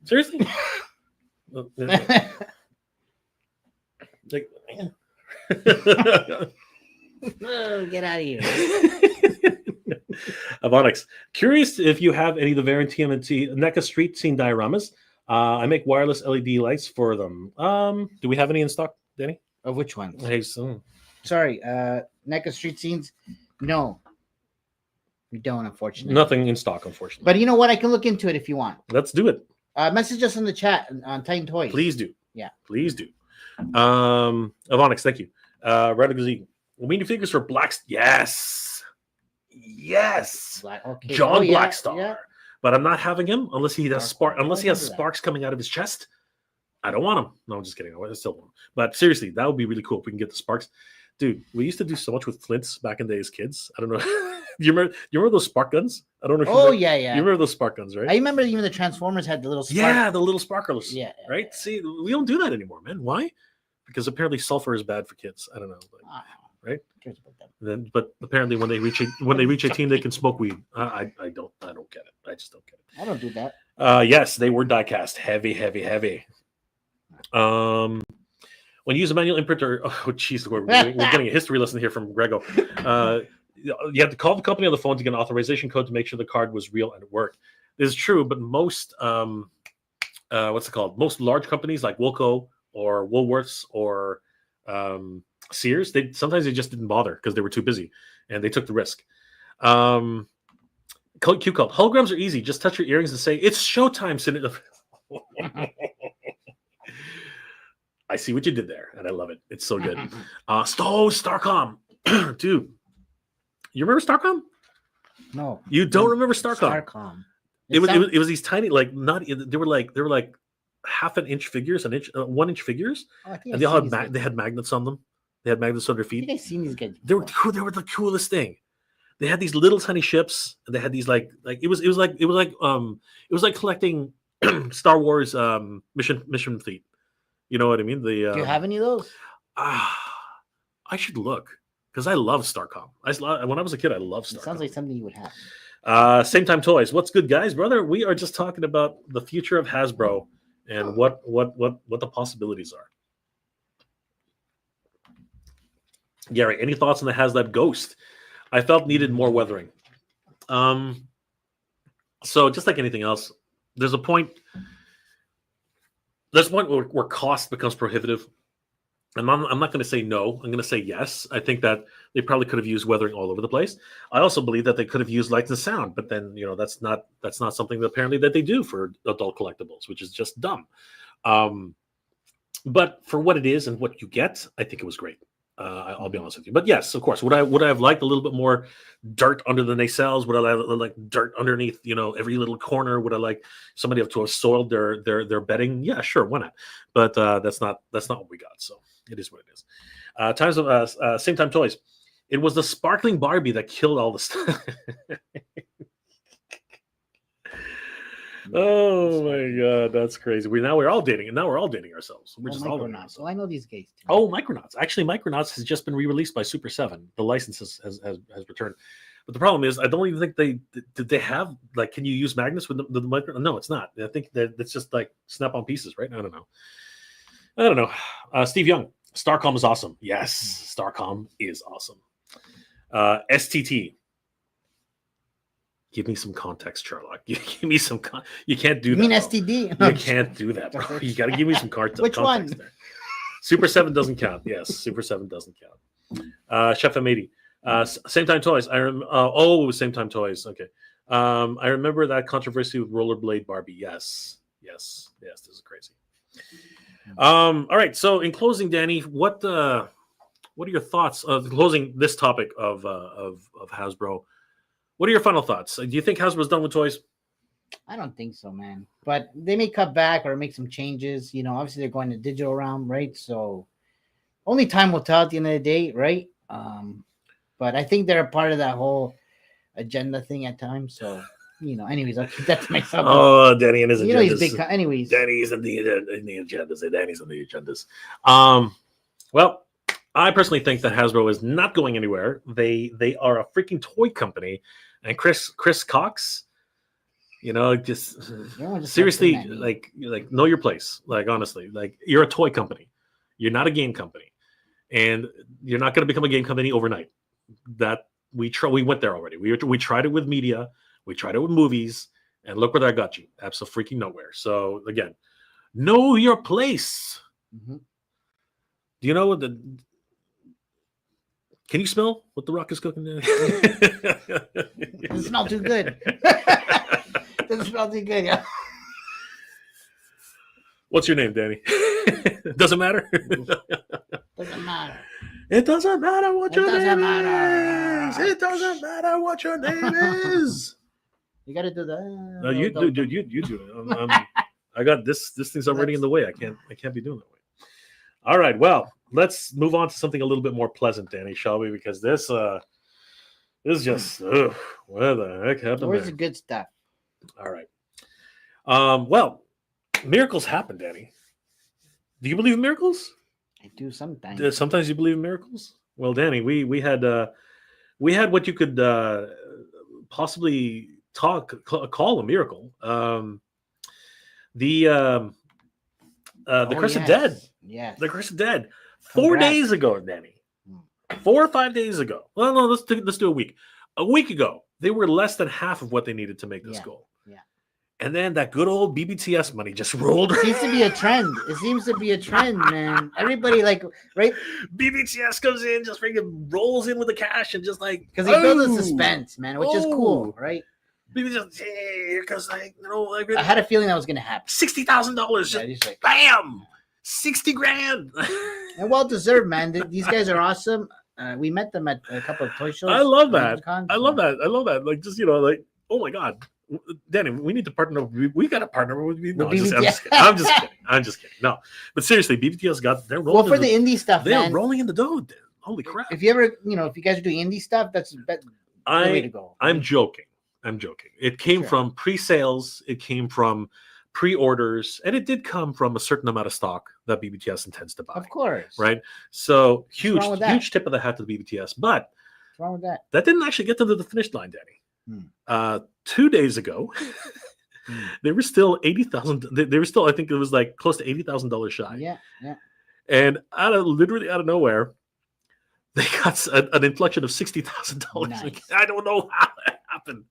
Speaker 1: Seriously? Like,
Speaker 2: Oh, get out of here.
Speaker 1: Avonix. Curious if you have any of the variant TMNT NECA street scene dioramas. I make wireless LED lights for them. Do we have any in stock, Danny?
Speaker 2: Of which ones?
Speaker 1: Hey, so.
Speaker 2: Sorry, NECA street scenes? No. We don't, unfortunately.
Speaker 1: Nothing in stock, unfortunately.
Speaker 2: But you know what? I can look into it if you want.
Speaker 1: Let's do it.
Speaker 2: Message us in the chat on Titan Toys.
Speaker 1: Please do.
Speaker 2: Yeah.
Speaker 1: Please do. Avonix, thank you. Radically. Minifigures for Black. Yes.
Speaker 2: Okay.
Speaker 1: John Blackstar.
Speaker 2: Yeah.
Speaker 1: But I'm not having him unless he has sparks coming out of his chest. I don't want him. No, I'm just kidding. I still want him. But seriously, that would be really cool if we can get the sparks. Dude, we used to do so much with flints back in the day as kids. I don't know. You remember those spark guns? I don't know. If
Speaker 2: yeah.
Speaker 1: You remember those spark guns, right?
Speaker 2: I remember even the Transformers had the little spark.
Speaker 1: Yeah, the little sparklers.
Speaker 2: Yeah.
Speaker 1: Right?
Speaker 2: Yeah.
Speaker 1: See, we don't do that anymore, man. Why? Because apparently sulfur is bad for kids. I don't know. Right? But apparently when they reach 18, they can smoke weed. I don't get it. I just don't get it.
Speaker 2: I don't do that.
Speaker 1: Yes, they were die-cast. Heavy. When you use a manual imprinter, oh jeez, we're getting a history lesson here from Grego. You have to call the company on the phone to get an authorization code to make sure the card was real and it worked. This is true, but most most large companies like Wilco or Woolworths or Sears, sometimes they just didn't bother because they were too busy and they took the risk. Q called holograms are easy. Just touch your earrings and say it's showtime. I see what you did there, and I love it. It's so good. Starcom, dude. You remember Starcom?
Speaker 2: No,
Speaker 1: you don't remember Starcom.
Speaker 2: Starcom.
Speaker 1: It was these tiny, like not. They were like half an inch figures, 1 inch figures, and they had magnets on them. They had magnets on their
Speaker 2: You
Speaker 1: feet.
Speaker 2: guys seen these guys?
Speaker 1: They were
Speaker 2: before?
Speaker 1: cool. They were the coolest thing. They had these little tiny ships. And they had these like it was like collecting Star Wars mission fleet. You know what I mean? The
Speaker 2: Do you have any of those?
Speaker 1: I should look because I love Starcom. When I was a kid, I loved
Speaker 2: It
Speaker 1: Starcom.
Speaker 2: sounds like something you would have.
Speaker 1: Same time toys. What's good, guys, brother? We are just talking about the future of Hasbro and what the possibilities are. Gary, any thoughts on the HasLab Ghost? I felt needed more weathering. So just like anything else, there's a point. There's a point where cost becomes prohibitive. And I'm not going to say no. I'm going to say yes. I think that they probably could have used weathering all over the place. I also believe that they could have used light and sound, but then that's not something that apparently that they do for adult collectibles, which is just dumb. But for what it is and what you get, I think it was great. I'll be honest with you. But yes, of course, would I have liked a little bit more dirt under the nacelles? Would I like dirt underneath, every little corner? Would I like somebody to have soiled their bedding? Yeah, sure, why not? But that's not what we got. So it is what it is. Same time toys. It was the sparkling Barbie that killed all the stuff. Oh my god, that's crazy. We're all dating, and now we're all dating ourselves. We're just all dating ourselves.
Speaker 2: Well, I know these guys too.
Speaker 1: Oh, Micronauts. Actually, Micronauts has just been re-released by Super 7. The license has returned. But the problem is, I don't even think did they have, like, can you use magnets with the Micronauts? No, it's not. I think that it's just like snap-on pieces, right? I don't know. Steve Young, Starcom is awesome. Yes, Starcom is awesome. STT. Give me some context, Sherlock. Give me some. You can't do that.
Speaker 2: You mean
Speaker 1: bro.
Speaker 2: STD?
Speaker 1: You can't do that, bro. You got to give me some context.
Speaker 2: Which one?
Speaker 1: There. Super 7 doesn't count. Yes, Super 7 doesn't count. Chef M80. Same time toys. It was same time toys. Okay. I remember that controversy with rollerblade Barbie. Yes. This is crazy. All right. So in closing, Danny, what are your thoughts of closing this topic of Hasbro? What are your final thoughts? Do you think Hasbro's done with toys?
Speaker 2: I don't think so, man. But they may cut back or make some changes. Obviously they're going to digital realm, right? So only time will tell at the end of the day, right? But I think they're a part of that whole agenda thing at times. So, anyways, I'll keep that to myself.
Speaker 1: Oh, Danny and his agendas.
Speaker 2: He's big. Anyways,
Speaker 1: Danny's in the agendas. Danny's in the agendas. Well, I personally think that Hasbro is not going anywhere. They are a freaking toy company, and Chris Cox, just seriously, like know your place. Like honestly, like you're a toy company, you're not a game company, and you're not going to become a game company overnight. That we went there already. We tried it with media, we tried it with movies, and look where that got you. Absolutely freaking nowhere. So again, know your place. Mm-hmm. Do you know what Can you smell what the Rock is cooking?
Speaker 2: Doesn't smell too good. Doesn't smell too good, yeah.
Speaker 1: What's your name, Danny? Doesn't matter.
Speaker 2: Doesn't matter.
Speaker 1: It doesn't matter what your name is. It doesn't matter what your name is.
Speaker 2: You got to do that.
Speaker 1: No, you do. You do it. I got this. This thing's already in the way. I can't be doing that way. All right. Well, let's move on to something a little bit more pleasant, Danny, shall we? Because this is just where the heck happened?
Speaker 2: Where's the good stuff?
Speaker 1: All right. Well, miracles happen, Danny. Do you believe in miracles?
Speaker 2: I do sometimes.
Speaker 1: Sometimes you believe in miracles. Well, Danny, we had what you could possibly call a miracle. The Curse of Dead.
Speaker 2: Yeah.
Speaker 1: The Curse of Dead. 4 days ago, Danny. 4 or 5 days ago. Well, no, let's do a week. A week ago, they were less than half of what they needed to make this goal.
Speaker 2: Yeah.
Speaker 1: And then that good old BBTS money just rolled.
Speaker 2: It seems to be a trend. It seems to be a trend, man. Everybody right?
Speaker 1: BBTS comes in, just freaking rolls in with the cash and just like
Speaker 2: because they build the suspense, man, which is cool, right?
Speaker 1: BBTS, hey, because
Speaker 2: I had a feeling that was going to happen.
Speaker 1: $60,000, just like, bam, $60,000.
Speaker 2: And well deserved, man. These guys are awesome. We met them at a couple of toy shows.
Speaker 1: I love that. I love that. Like, just, like, oh my God. Danny, we need to partner. We got to partner with me. No,
Speaker 2: With
Speaker 1: I'm just kidding. I'm just kidding. No, but seriously, BBTS they're rolling.
Speaker 2: Well, for the indie stuff,
Speaker 1: they're
Speaker 2: man.
Speaker 1: rolling in the dough. Holy crap!
Speaker 2: If you ever, if you guys are doing indie stuff, that's the way to go.
Speaker 1: I'm joking. It came
Speaker 2: Sure.
Speaker 1: from pre-sales. It came from pre-orders, and it did come from a certain amount of stock that BBTS intends to buy.
Speaker 2: Of course.
Speaker 1: Right? So
Speaker 2: wrong with that?
Speaker 1: huge tip of the hat to the BBTS. But
Speaker 2: What's wrong with that?
Speaker 1: that didn't actually get them to the finish line, Danny. 2 days ago, they were still 80,000. They were still, I think it was like close to $80,000 shy.
Speaker 2: Yeah.
Speaker 1: And literally out of nowhere, they got an inflection of $60,000.
Speaker 2: Nice.
Speaker 1: I don't know how that happened,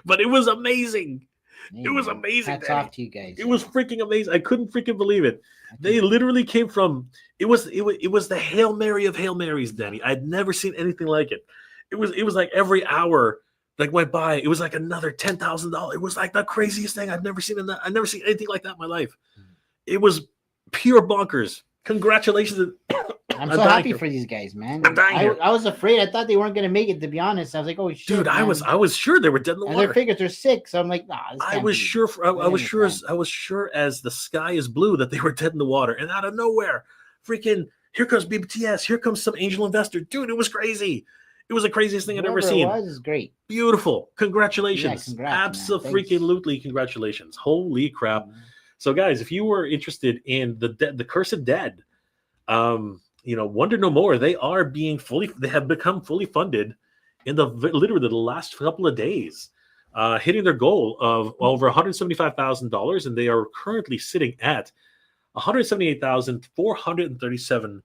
Speaker 1: but it was amazing. It was amazing.
Speaker 2: Hats
Speaker 1: Danny.
Speaker 2: off to you guys.
Speaker 1: It was freaking amazing. I couldn't freaking believe it. They literally came from. It was the Hail Mary of Hail Marys, Danny. I'd never seen anything like it. It was like every hour that went by, it was like another $10,000. It was like the craziest thing I've never seen I've never seen anything like that in my life. It was pure bonkers. Congratulations.
Speaker 2: I'm so happy for these guys, man.
Speaker 1: I'm dying here.
Speaker 2: I was afraid. I thought they weren't gonna make it. To be honest, I was like, "Oh shit!"
Speaker 1: Dude, I was sure they were dead in the
Speaker 2: and
Speaker 1: water.
Speaker 2: their figures are sick, so I'm like, "Nah."
Speaker 1: I was sure as the sky is blue that they were dead in the water, and out of nowhere, freaking here comes BBTS. Here comes some angel investor. Dude, it was crazy. It was the craziest thing I'd ever seen.
Speaker 2: It was great.
Speaker 1: Beautiful. Congratulations.
Speaker 2: Yeah,
Speaker 1: Absolutely, congratulations. Holy crap.
Speaker 2: Mm-hmm.
Speaker 1: So, guys, if you were interested in the Cursed Dead, Wonder No More, they have become fully funded in literally the last couple of days, hitting their goal of over $175,000, and they are currently sitting at $178,437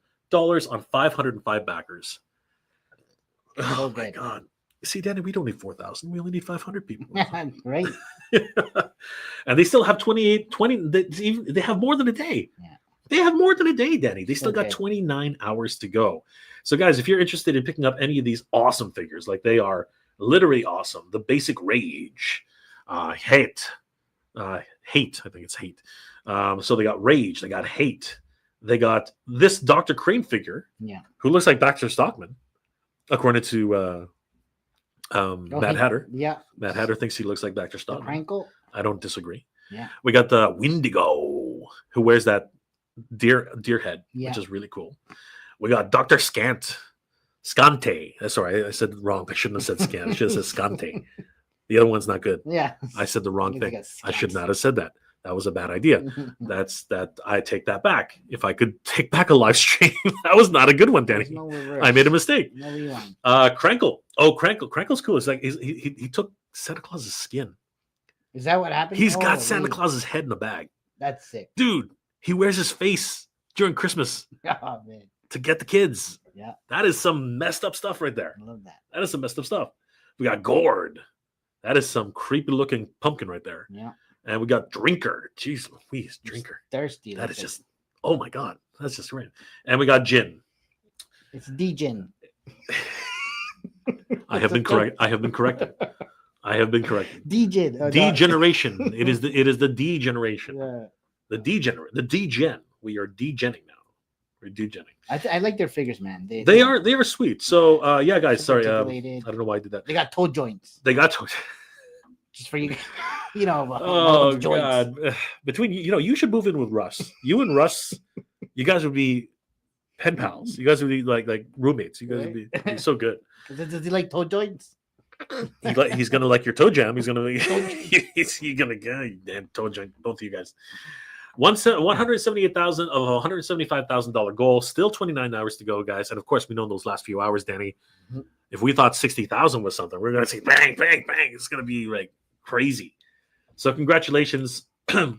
Speaker 1: on 505 backers. Oh my God. See, Danny, we don't need 4,000. We only need 500 people.
Speaker 2: Right.
Speaker 1: And they still have 20. They have more than a day.
Speaker 2: Yeah.
Speaker 1: They have more than a day, Danny. They still got 29 hours to go. So, guys, if you're interested in picking up any of these awesome figures, like they are literally awesome, the Basic Rage, Hate, I think it's Hate. So they got Rage, they got Hate, they got this Dr. Crane figure, who looks like Baxter Stockman, according to Mad Hatter. Yeah. Mad Hatter thinks he looks like Baxter Stockman. I don't disagree.
Speaker 2: Yeah.
Speaker 1: We got the Wendigo, who wears that deer head, which is really cool. We got Dr. Scante. Sorry, I said wrong. I shouldn't have said Scant. I should have said Scante. The other one's not good.
Speaker 2: Yeah.
Speaker 1: I said the wrong thing. I should not have said that. That was a bad idea. I take that back. If I could take back a live stream, that was not a good one, Danny. I made a mistake. Crankle. Oh, Crankle's cool. It's like he took Santa Claus's skin.
Speaker 2: Is that what happened?
Speaker 1: He's got Santa Claus's head in a bag.
Speaker 2: That's sick.
Speaker 1: Dude, he wears his face during Christmas to get the kids.
Speaker 2: Yeah.
Speaker 1: That is some messed up stuff right there.
Speaker 2: I love that.
Speaker 1: That is some messed up stuff. We got Gourd. That is some creepy looking pumpkin right there.
Speaker 2: Yeah.
Speaker 1: And we got Drinker. Jeez Louise, Drinker.
Speaker 2: Thirsty.
Speaker 1: That is just, oh my God. That's just great. And we got Jin.
Speaker 2: It's D-Jin.
Speaker 1: I have been corrected.
Speaker 2: D-Jin.
Speaker 1: D-generation. It is the D generation.
Speaker 2: Yeah.
Speaker 1: The D-gen. We are D-genning now. We're D-genning.
Speaker 2: I like their figures, man.
Speaker 1: They are sweet. So yeah, guys, sorry. I don't know why I did that.
Speaker 2: They got toe joints. Just for you,
Speaker 1: oh God! Between you should move in with Russ. You and Russ, you guys would be pen pals. You guys would be like roommates. You guys would be so good.
Speaker 2: Does he like toe joints?
Speaker 1: He's gonna like your toe jam. He's gonna he's gonna get damn toe joint. Both of you guys. $178,000 of $175,000 goal. Still 29 hours to go, guys. And of course, we know in those last few hours, Danny. Mm-hmm. If we thought 60,000 was something, we're gonna say bang, bang, bang. It's gonna be like crazy. So congratulations to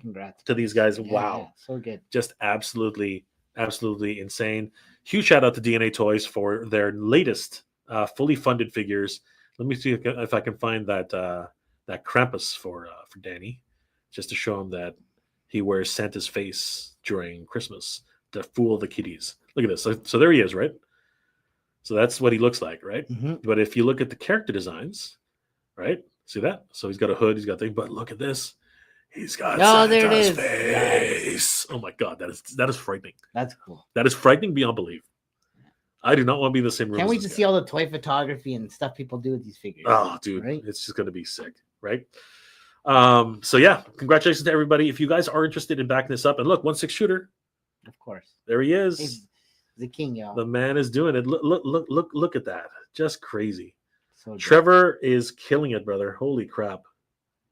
Speaker 1: these guys.
Speaker 2: Yeah,
Speaker 1: wow,
Speaker 2: yeah, so good.
Speaker 1: Just absolutely insane. Huge shout out to DNA Toys for their latest fully funded figures. Let me see if I can find that Krampus for Danny, just to show him that he wears Santa's face during Christmas to fool the kiddies. Look at this. So there he is, right? So that's what he looks like, right?
Speaker 2: Mm-hmm.
Speaker 1: But if you look at the character designs, right? See that? So he's got a hood, he's got thing, but look at this. He's got Santa's face. Oh my God, that is frightening.
Speaker 2: That's cool.
Speaker 1: That is frightening beyond belief. I do not want to be in the same room.
Speaker 2: Can't wait to see all the toy photography and stuff people do with these figures.
Speaker 1: Oh, dude,
Speaker 2: right?
Speaker 1: It's just going to be sick, right? So yeah, congratulations to everybody. If you guys are interested in backing this up, and look, 1/6 shooter,
Speaker 2: Of course.
Speaker 1: there he is.
Speaker 2: He's the king, y'all.
Speaker 1: The man is doing it. Look at that. Just crazy.
Speaker 2: So good.
Speaker 1: Trevor is killing it, brother. Holy crap.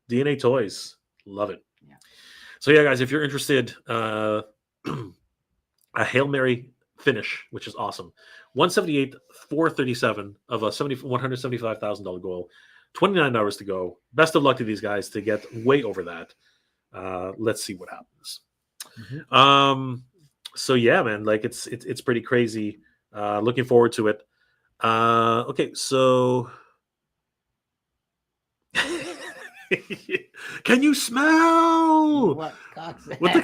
Speaker 1: DNA Toys. Love it.
Speaker 2: Yeah.
Speaker 1: So yeah, guys, if you're interested, a Hail Mary finish, which is awesome. 178, 437 of a $175,000 goal. 29 hours to go. Best of luck to these guys to get way over that. Let's see what happens.
Speaker 2: Mm-hmm.
Speaker 1: So yeah, man, like it's pretty crazy. Looking forward to it. Okay, so can you smell
Speaker 2: What cocks?
Speaker 1: what the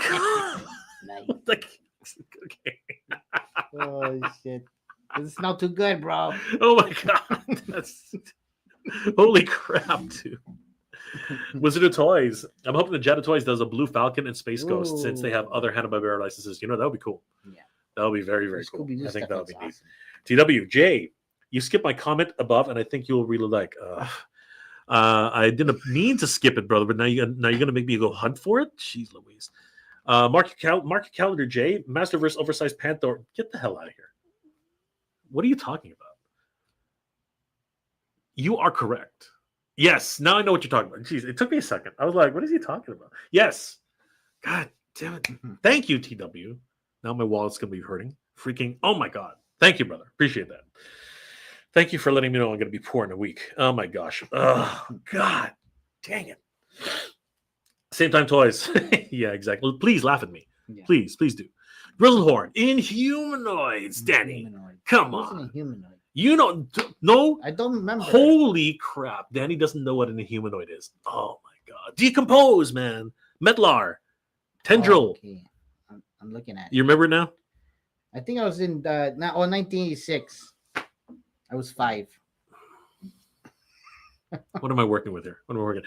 Speaker 2: Nice.
Speaker 1: what the okay.
Speaker 2: Oh shit! Doesn't smell too good, bro.
Speaker 1: Oh my god, that's holy crap, dude. Wizard of Toys. I'm hoping that Jet of Toys does a Blue Falcon and Space Ghost since they have
Speaker 2: Ooh.
Speaker 1: other Hanna-Barbera licenses. You know, that would be cool.
Speaker 2: Yeah.
Speaker 1: That would be very, very cool.
Speaker 2: Scooby-Doo
Speaker 1: I think
Speaker 2: stuff
Speaker 1: that would be
Speaker 2: looks
Speaker 1: neat.
Speaker 2: awesome.
Speaker 1: TWJ, you skipped my comment above, and I think you'll really like. I didn't mean to skip it, brother, but now you're gonna make me go hunt for it. Jeez Louise. Mark your calendar, Jay. Masterverse oversized Panther. Get the hell out of here. What are you talking about? You are correct. Yes, now I know what you're talking about. Jeez, it took me a second. I was like, what is he talking about? Yes. God damn it. Thank you, TW. Now my wallet's going to be hurting. Freaking, oh my God. Thank you, brother. Appreciate that. Thank you for letting me know I'm going to be poor in a week. Oh my gosh. Oh, God. Dang it. Same time toys. Yeah, exactly. Please laugh at me.
Speaker 2: Yeah.
Speaker 1: Please do. Grizzlehorn. Inhumanoids, Danny.
Speaker 2: Humanoid.
Speaker 1: Come
Speaker 2: Wasn't
Speaker 1: on.
Speaker 2: a humanoid.
Speaker 1: You know, no?
Speaker 2: I don't remember.
Speaker 1: Holy crap. Danny doesn't know what an humanoid is. Oh my God. Decompose, man. Medlar. Tendril.
Speaker 2: Oh, okay. I'm looking at it.
Speaker 1: You remember it now?
Speaker 2: I think I was in 1986. I was 5.
Speaker 1: What am I working with here? What am I working?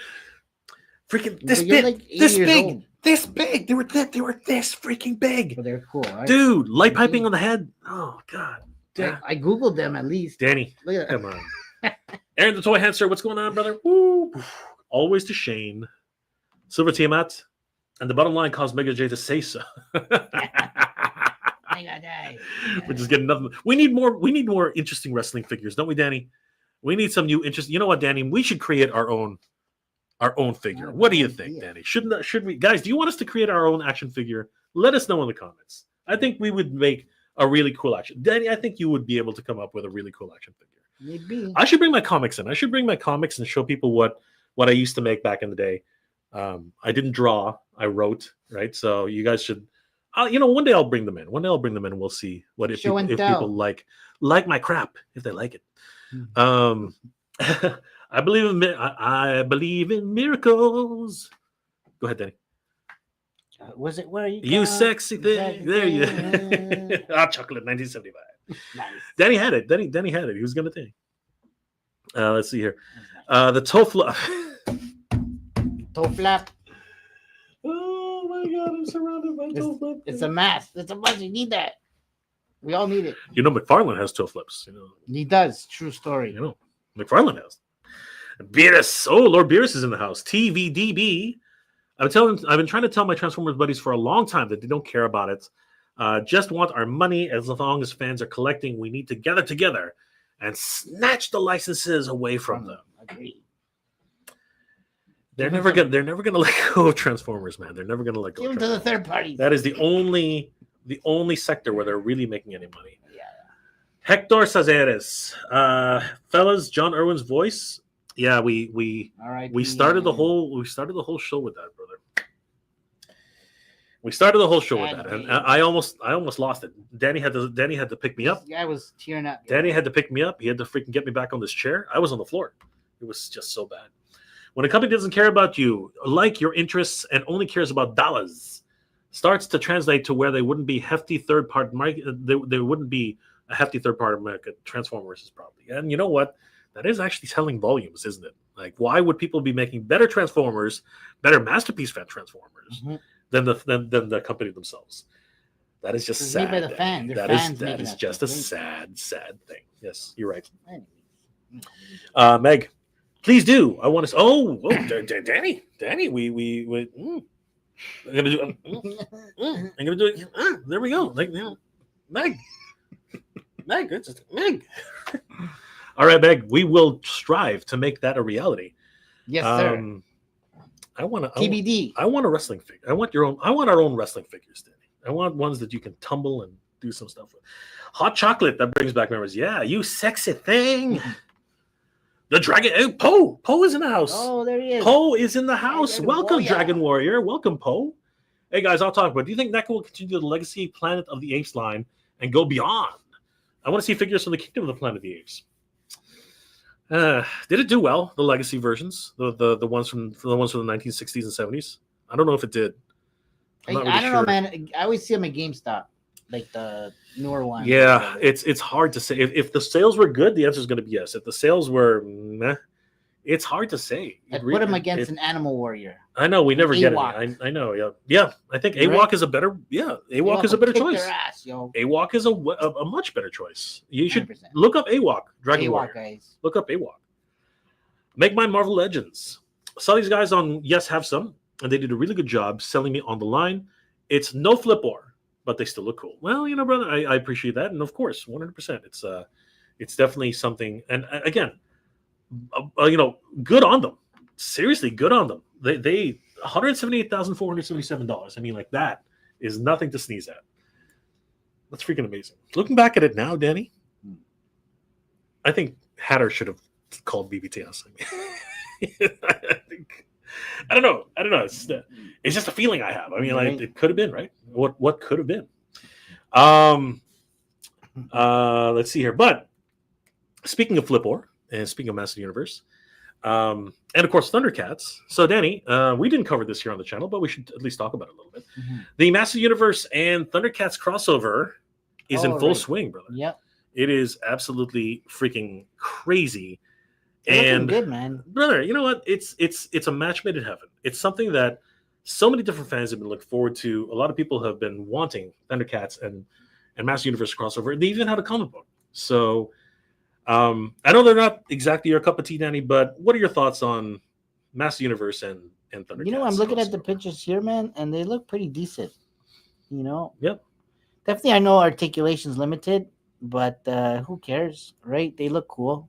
Speaker 1: Freaking
Speaker 2: So
Speaker 1: this
Speaker 2: you're
Speaker 1: big.
Speaker 2: like 8
Speaker 1: This
Speaker 2: years
Speaker 1: big.
Speaker 2: old.
Speaker 1: This big. They were this freaking big.
Speaker 2: But they're cool, right?
Speaker 1: Dude, light piping on the head. Oh God.
Speaker 2: I googled them at least.
Speaker 1: Danny,
Speaker 2: Look at that.
Speaker 1: come on. Aaron the Toy Hamster, what's going on, brother? Woo. Always to Shane. Silver Tiamat. And the bottom line caused Mega J to say so. We're just getting nothing. We need more interesting wrestling figures, don't we, Danny? We need some new interest. You know what, Danny? We should create our own figure. What do you think, Danny? Should we guys, do you want us to create our own action figure? Let us know in the comments. I think we would make a really cool action. Danny, I think you would be able to come up with a really cool action figure.
Speaker 2: Maybe.
Speaker 1: I should bring my comics in. I should bring my comics and show people what I used to make back in the day. I didn't draw. I wrote, right? So you guys should, one day I'll bring them in. One day I'll bring them in and we'll see what if people like my crap, if they like it. I believe in miracles. Go ahead, Danny.
Speaker 2: Was it where
Speaker 1: you sexy thing? There you. Chocolate 1975. Nice. Danny had it. Danny had it. He was gonna think. Let's see here. The toe flap.
Speaker 2: Toe flap.
Speaker 1: Oh my God! I'm surrounded by toe flap.
Speaker 2: It's a mess. It's a mess. You need that. We all need it.
Speaker 1: You know, McFarlane has toe flips. You know.
Speaker 2: He does. True story.
Speaker 1: You know, McFarlane has. Beerus. Oh, Lord Beerus is in the house. TVDB. I've been trying to tell my Transformers buddies for a long time that they don't care about it. Just want our money. As long as fans are collecting, we need to gather together and snatch the licenses away from them.
Speaker 2: Agreed.
Speaker 1: They're never gonna let go of Transformers, man. They're never gonna let go.
Speaker 2: Give them to the third party.
Speaker 1: That is the only sector where they're really making any money.
Speaker 2: Yeah.
Speaker 1: Hector Sazares, fellas, John Irwin's voice. Yeah, we started the whole show with that, brother. We started the whole show with that, and I almost lost it. Danny had to pick me up.
Speaker 2: Yeah, I was tearing up.
Speaker 1: Danny had to pick me up. He had to freaking get me back on this chair. I was on the floor. It was just so bad. When a company doesn't care about you, like your interests, and only cares about dollars, starts to translate to where they wouldn't be hefty third-party market. There wouldn't be a hefty third-party market. Transformers is probably, and you know what? That is actually telling volumes, isn't it? Like, why would people be making better Transformers, better Masterpiece fan Transformers than the company themselves? That is just sad.
Speaker 2: Made by the fan.
Speaker 1: That is just a sad thing. Yes, you're right. Meg, Please do. I want to. Danny, I'm gonna do. I'm gonna do it. There we go. Like, Meg, it's just Meg. All right, Meg. We will strive to make that a reality.
Speaker 2: Yes, sir.
Speaker 1: I want to
Speaker 2: TBD.
Speaker 1: I want a wrestling figure. I want our own wrestling figures, Danny. I want ones that you can tumble and do some stuff with. Hot chocolate, that brings back memories. Yeah, you sexy thing. The dragon. Poe is in the house.
Speaker 2: Oh, there he is.
Speaker 1: Poe is in the house.
Speaker 2: Dragon
Speaker 1: Welcome,
Speaker 2: Warrior.
Speaker 1: Dragon Warrior. Welcome, Poe. Hey guys, I'll talk about. Do you think NECA will continue the Legacy Planet of the Apes line and go beyond? I want to see figures from the Kingdom of the Planet of the Apes. Did it do well? The Legacy versions, the ones from the 1960s and 70s. I don't know if it did.
Speaker 2: I don't know, man. I always see them at GameStop, like the newer ones.
Speaker 1: Yeah, it's hard to say. If the sales were good, the answer is going to be yes. If the sales were meh, it's hard to say.
Speaker 2: I'd put him against an Animal Warrior.
Speaker 1: I know we never get it.
Speaker 2: Ewok.
Speaker 1: I know. Yeah. I think Ewok is a better. Yeah, Ewok is a better choice.
Speaker 2: Ass, yo.
Speaker 1: Ewok is a much better choice. You should
Speaker 2: 100%.
Speaker 1: look up Ewok. Dragon
Speaker 2: Ewok,
Speaker 1: Warrior.
Speaker 2: guys.
Speaker 1: Look up Ewok. Make Mine Marvel Legends. Saw these guys on Yes Have Some, and they did a really good job selling me on the line. It's no flip or, but they still look cool. Well, brother, I appreciate that, and of course, 100%. It's definitely something. And again, good on them. Seriously, good on them. They $178,477. I mean, like, that is nothing to sneeze at. That's freaking amazing. Looking back at it now, Danny, I think Hatter should have called BBTS. I don't know. It's just a feeling I have. I mean, like, it could have been, right? What could have been? Let's see here. But speaking of Flipor and speaking of Master Universe, and of course Thundercats. So Danny, we didn't cover this here on the channel, but we should at least talk about it a little bit. Mm-hmm. The Master Universe and Thundercats crossover is in full swing, brother.
Speaker 2: Yep.
Speaker 1: It is absolutely freaking crazy.
Speaker 2: And good, man,
Speaker 1: brother, you know what? It's a match made in heaven. It's something that so many different fans have been looking forward to. A lot of people have been wanting Thundercats and Master Universe crossover. They even had a comic book. So I know they're not exactly your cup of tea, Danny, but what are your thoughts on Master Universe and Thundercats?
Speaker 2: I'm looking at the pictures here, man, and they look pretty decent.
Speaker 1: Yep.
Speaker 2: Definitely, I know articulation's limited, but who cares, right? They look cool.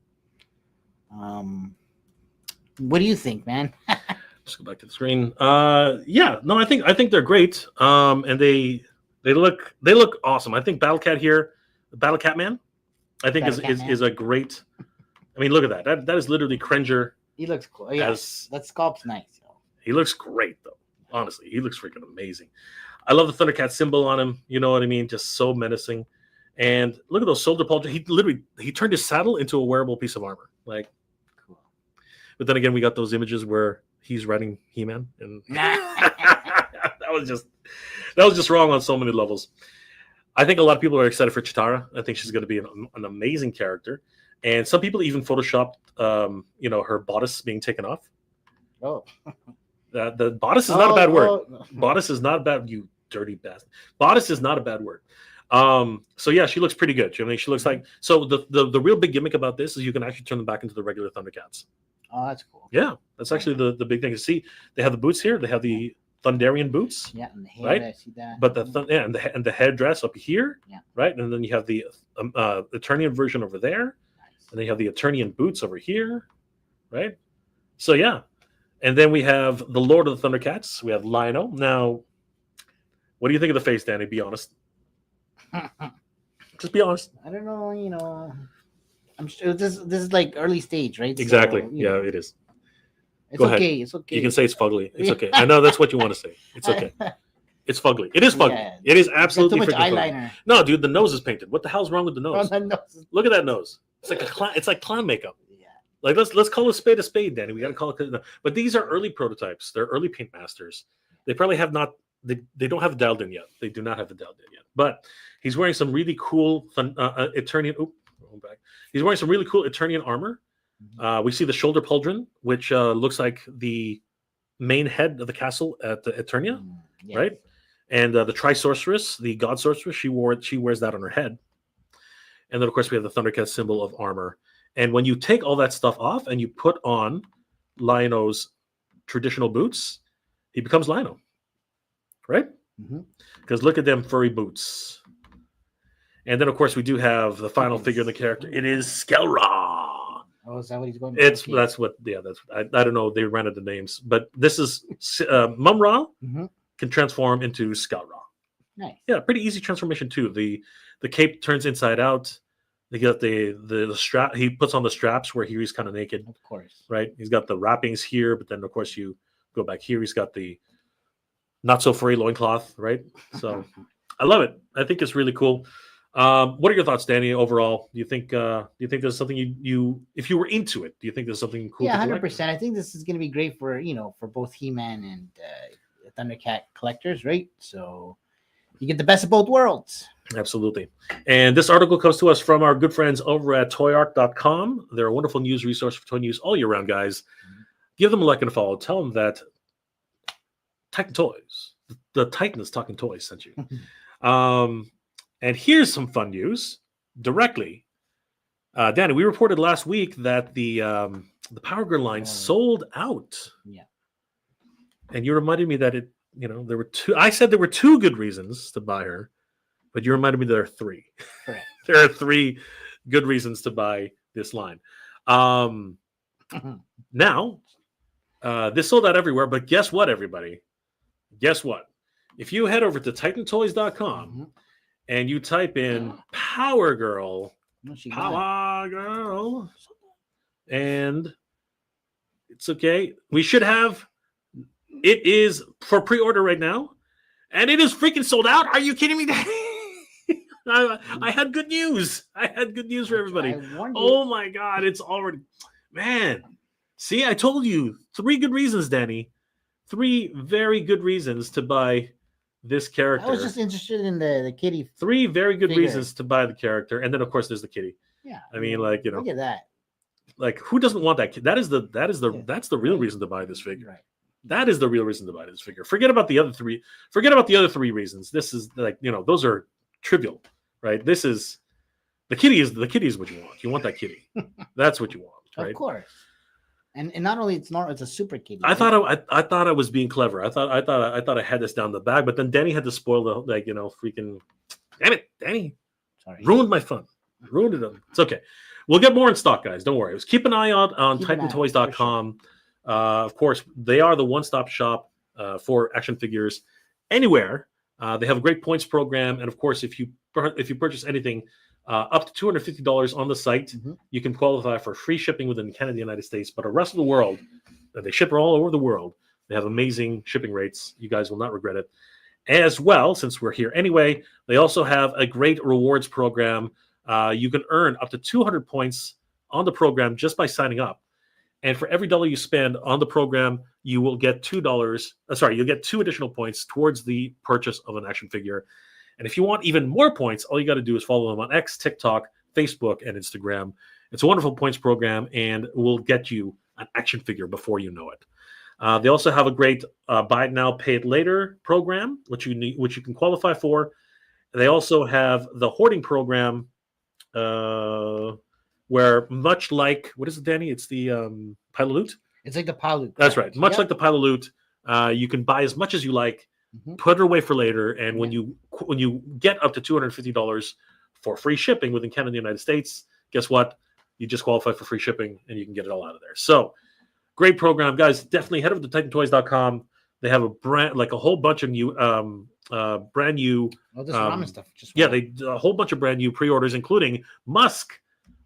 Speaker 2: What do you think, man?
Speaker 1: Let's go back to the screen. I think they're great. And they look awesome. I think Battlecat here, the Battlecat Man, I think is a great. I mean, look at that. That is literally Cringer.
Speaker 2: He looks cool. Yeah, that sculpt's nice. Yo.
Speaker 1: He looks great, though. Honestly, he looks freaking amazing. I love the Thundercat symbol on him. You know what I mean? Just so menacing. And look at those shoulder pauldrons. He turned his saddle into a wearable piece of armor. Like, cool. But then again, we got those images where he's riding He-Man, and that was just wrong on so many levels. I think a lot of people are excited for Chitara. I think she's going to be an amazing character, and some people even photoshopped, her bodice being taken off.
Speaker 2: Oh,
Speaker 1: the bodice is not a bad word. Bodice is not bad. You dirty bastard. Bodice is not a bad word. So yeah, she looks pretty good. I mean, she looks like, so the real big gimmick about this is you can actually turn them back into the regular Thundercats.
Speaker 2: Oh, that's cool.
Speaker 1: Yeah, that's actually the big thing. See, they have the boots here. They have the Thunderian boots.
Speaker 2: Yeah, and the hair,
Speaker 1: right?
Speaker 2: I see that.
Speaker 1: But and the headdress up here.
Speaker 2: Yeah.
Speaker 1: Right, and then you have the Eternian version over there, and then you have the Eternian boots over here, right? So yeah, and then we have the Lord of the Thundercats. We have Lionel. Now, what do you think of the face, Danny? Be honest. Just be honest.
Speaker 2: I don't know. I'm sure this is like early stage, right?
Speaker 1: Exactly.
Speaker 2: So,
Speaker 1: it is.
Speaker 2: It's
Speaker 1: Go
Speaker 2: okay.
Speaker 1: ahead.
Speaker 2: It's okay.
Speaker 1: You can say it's fugly. It's okay. I know that's what you want to say. It's okay. It's fugly. It is fugly.
Speaker 2: Yeah.
Speaker 1: It is absolutely
Speaker 2: too much eyeliner.
Speaker 1: Fugly. No, dude, the nose is painted. What the hell's wrong with the nose? Look at that nose. It's like it's like clown makeup.
Speaker 2: Yeah.
Speaker 1: Like let's call a spade, Danny. We got to call it. But these are early prototypes. They're early paint masters. They probably have not. They don't have it dialed in yet. They do not have it dialed in yet. But he's wearing some really cool Eternian. Back. He's wearing some really cool Eternian armor. We see the shoulder pauldron, which looks like the main head of the castle at Eternia, right? And the Tri-Sorceress, the God Sorceress, she wears that on her head. And then, of course, we have the Thundercat symbol of armor. And when you take all that stuff off and you put on Lion-O's traditional boots, he becomes Lion-O, right? Because look at them furry boots. And then, of course, we do have the final figure in the character. It is Skelra.
Speaker 2: Oh, is that what he's going?
Speaker 1: That's what. Yeah, that's. I don't know. They ran out the names, but this is Mum-Ra can transform into Skelra.
Speaker 2: Nice.
Speaker 1: Yeah, pretty easy transformation too. The cape turns inside out. They got the strap. He puts on the straps where he's kind of naked.
Speaker 2: Of course.
Speaker 1: Right. He's got the wrappings here, but then of course you go back here. He's got the not so furry loincloth. Right. So I love it. I think it's really cool. What are your thoughts, Danny? Overall, do you think there's something you if you were into it, do you think there's something cool?
Speaker 2: Yeah, 100%. I think this is going to be great for for both He-Man and Thundercat collectors, right? So you get the best of both worlds.
Speaker 1: Absolutely. And this article comes to us from our good friends over at toyart.com. They're a wonderful news resource for toy news all year round, guys. Give them a like and a follow. Tell them that Titan Toys, the Titans Talking Toys, sent you. And here's some fun news directly. Danny, we reported last week that the Power Girl line sold out.
Speaker 2: Yeah.
Speaker 1: And you reminded me that there were two. I said there were two good reasons to buy her, but you reminded me there are three.
Speaker 2: Correct.
Speaker 1: There are three good reasons to buy this line. Now, this sold out everywhere, but guess what, everybody? Guess what? If you head over to titantoys.com and you type in Power Girl, and it's okay. We should have. It is for pre-order right now, and it is freaking sold out. Are you kidding me, Daddy? I had good news. I had good news for everybody. Oh my God, it's already, man. See, I told you 3 good reasons, Danny. 3 very good reasons to buy this character.
Speaker 2: I was just interested in the kitty.
Speaker 1: 3 very good reasons to buy the character, and then of course there's the kitty.
Speaker 2: Yeah,
Speaker 1: I mean, like
Speaker 2: look at that.
Speaker 1: Like, who doesn't want that? That's the real reason to buy this figure.
Speaker 2: Right.
Speaker 1: That is the real reason to buy this figure. Forget about the other 3. Forget about the other 3 reasons. This is like, those are trivial, right? This is the kitty is what you want. You want that kitty. That's what you want, right?
Speaker 2: Of course. And not only it's a super kitty.
Speaker 1: I thought I was being clever. I thought I had this down the bag, but then Danny had to spoil the freaking. Damn it, Danny!
Speaker 2: Sorry.
Speaker 1: Ruined my fun. Ruined it. It's okay. We'll get more in stock, guys. Don't worry. Just keep an eye out on TitanToys.com. Of course, they are the one-stop shop for action figures anywhere. They have a great points program, and of course, if you purchase anything up to $250 on the site, you can qualify for free shipping within Canada, the United States. But the rest of the world, they ship all over the world. They have amazing shipping rates. You guys will not regret it. As well, since we're here anyway, they also have a great rewards program. You can earn up to 200 points on the program just by signing up. And for every $1 you spend on the program, you will get $2. You'll get 2 additional points towards the purchase of an action figure. And if you want even more points, all you got to do is follow them on X, TikTok, Facebook, and Instagram. It's a wonderful points program, and will get you an action figure before you know it. They also have a great buy it now, pay it later program, which you can qualify for. They also have the hoarding program, where much like, what is it, Danny? It's the pile of loot.
Speaker 2: It's like the pile of loot.
Speaker 1: That's right. Much like the pile of loot, you can buy as much as you like, put it away for later, and when you get up to $250 for free shipping within Canada and the United States, guess what? You just qualify for free shipping, and you can get it all out of there. So, great program, guys. Definitely head over to TitanToys.com. They have a whole bunch of new, brand new.
Speaker 2: Oh, this ramen stuff.
Speaker 1: A whole bunch of brand new pre-orders, including Musk.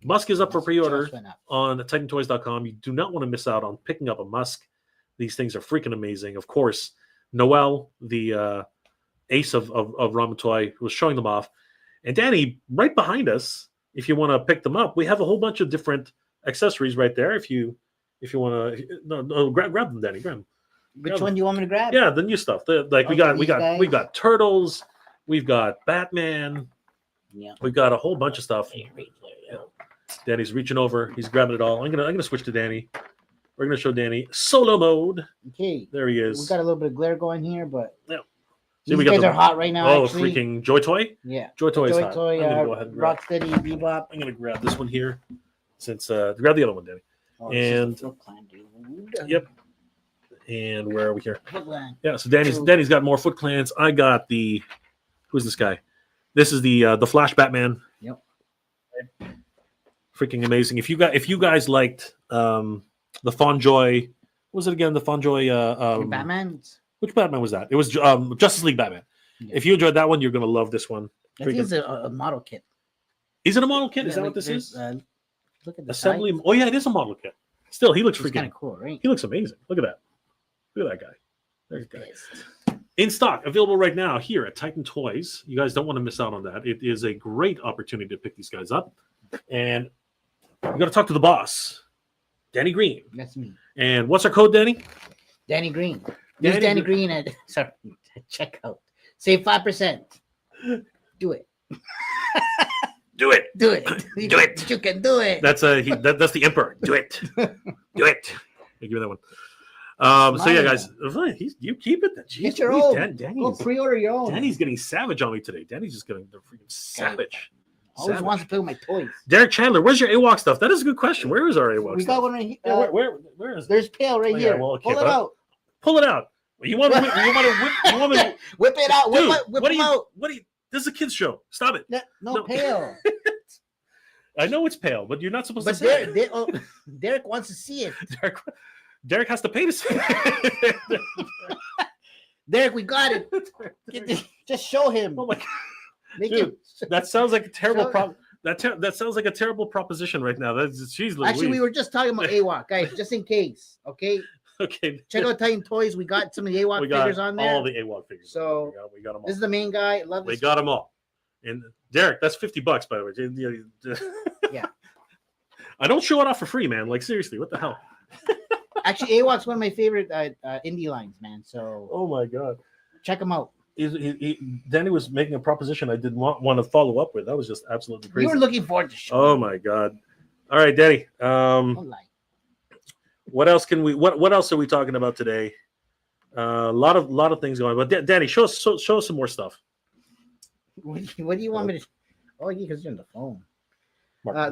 Speaker 1: Musk is up for pre-order on TitanToys.com. You do not want to miss out on picking up a Musk. These things are freaking amazing. Of course, Noel, the ace of ramen toy, was showing them off. And Danny, right behind us, if you want to pick them up, we have a whole bunch of different accessories right there. If you want to, grab them, Danny. Grab them.
Speaker 2: Which one do you want me to grab?
Speaker 1: Yeah, the new stuff. We got Turtles, we've got Batman. Yeah, we've got a whole bunch of stuff. Danny's reaching over. He's grabbing it all. I'm gonna switch to Danny. We're gonna show Danny solo mode.
Speaker 2: Okay,
Speaker 1: there he is.
Speaker 2: We got a little bit of glare going here, but
Speaker 1: yeah.
Speaker 2: These guys are hot right now.
Speaker 1: Oh, actually. Freaking Joy Toy!
Speaker 2: Yeah,
Speaker 1: Joy Toy is hot.
Speaker 2: Rocksteady, Bebop.
Speaker 1: I'm gonna grab this one here. since grab the other one, Danny.
Speaker 2: Oh,
Speaker 1: And
Speaker 2: Foot Clan, dude.
Speaker 1: yep. And where are we here?
Speaker 2: Foot Clan.
Speaker 1: Yeah, so Danny's got more Foot Clans. I got who's this guy? This is the Flash Batman.
Speaker 2: Yep.
Speaker 1: Freaking amazing. If you guys liked the Fonjoy, what was it again? The Fonjoy
Speaker 2: Batman.
Speaker 1: which Batman was that? It was Justice League Batman. Yeah. If you enjoyed that one, you're gonna love this one.
Speaker 2: I think it's a model kit.
Speaker 1: Is it a model kit? Is that what this is? Look at the assembly. Sides. Oh yeah, it is a model kit. Still, he looks freaking
Speaker 2: kind of cool, right?
Speaker 1: He looks amazing. Look at that. Look at that guy. There's the guy. In stock, available right now here at Titan Toys. You guys don't want to miss out on that. It is a great opportunity to pick these guys up. And we got to talk to the boss, Danny Green.
Speaker 2: That's me.
Speaker 1: And what's our code, Danny?
Speaker 2: Danny Green. Use Danny Green at checkout. Save 5%. Do it.
Speaker 1: Do it.
Speaker 2: Do it.
Speaker 1: Do it.
Speaker 2: You can do it.
Speaker 1: That's that's the Emperor. Do it. Do it. Give me that one. So yeah, guys, you keep it. Then.
Speaker 2: Get your own. Go pre-order your own.
Speaker 1: Danny's getting savage on me today. Danny's just getting the freaking savage.
Speaker 2: Always wants to play with my toys.
Speaker 1: Derek Chandler, where's your AWOC stuff? That is a good question. Where is our AWOC?
Speaker 2: We got one right
Speaker 1: here. Where is?
Speaker 2: There's Pale right here. Well, okay, pull it out.
Speaker 1: Pull it out. You want to whip? You want to
Speaker 2: whip it out?
Speaker 1: Dude,
Speaker 2: whip it out.
Speaker 1: What do you? This is a kids show. Stop it.
Speaker 2: No. Pale.
Speaker 1: I know it's Pale, but you're not supposed to say it.
Speaker 2: Derek wants to see it.
Speaker 1: Derek has to pay to see it.
Speaker 2: Derek, we got it. Just show him.
Speaker 1: Oh my God. Dude, that sounds like a terrible problem. That sounds like a terrible proposition right now.
Speaker 2: Actually, we were just talking about AWOC, guys, just in case. Okay.
Speaker 1: Okay.
Speaker 2: Check out Titan Toys. We got some of the AWOC figures on there.
Speaker 1: All the AWOC figures.
Speaker 2: So
Speaker 1: we got them all.
Speaker 2: This is the main guy. Love this.
Speaker 1: We got them all. And Derek, that's $50, by the way.
Speaker 2: Yeah.
Speaker 1: I don't show it off for free, man. Like seriously, what the hell?
Speaker 2: Actually, AWOC's one of my favorite indie lines, man. So.
Speaker 1: Oh my God.
Speaker 2: Check them out.
Speaker 1: Danny was making a proposition I didn't want to follow up with. That was just absolutely crazy.
Speaker 2: You were looking forward to show.
Speaker 1: Oh my God! All right, Danny. What else can we? What else are we talking about today? A lot of things going on. But Danny, show us some more stuff.
Speaker 2: What do you want me to? Oh, yeah, because you're on the phone.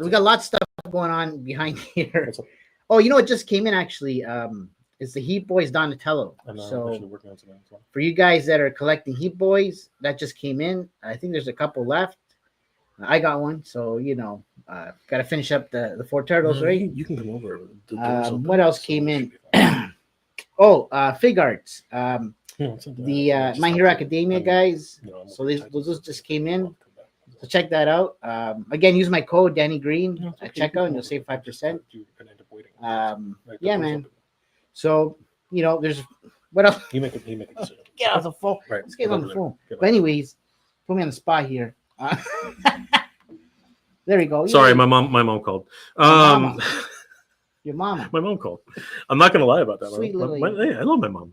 Speaker 2: We got lots of stuff going on behind here. Oh, you know what just came in actually? It's the Heat Boys Donatello. So for you guys that are collecting Heat Boys, that just came in. I think there's a couple left. I got one, so got to finish up the 4 turtles, right?
Speaker 1: You can come over.
Speaker 2: What else came in? Figuarts. The My Hero Academia guys. So those just came in. So check that out. Again, use my code Danny Green at checkout, and you'll save 5%. Yeah, man. So there's what else?
Speaker 1: He make it.
Speaker 2: Get off the phone.
Speaker 1: Right.
Speaker 2: Let's get on the phone. But anyways, put me on the spot here. There we go.
Speaker 1: Sorry, my mom called.
Speaker 2: Your mama.
Speaker 1: My mom called. I'm not gonna lie about that.
Speaker 2: Sweet little
Speaker 1: I love my mom.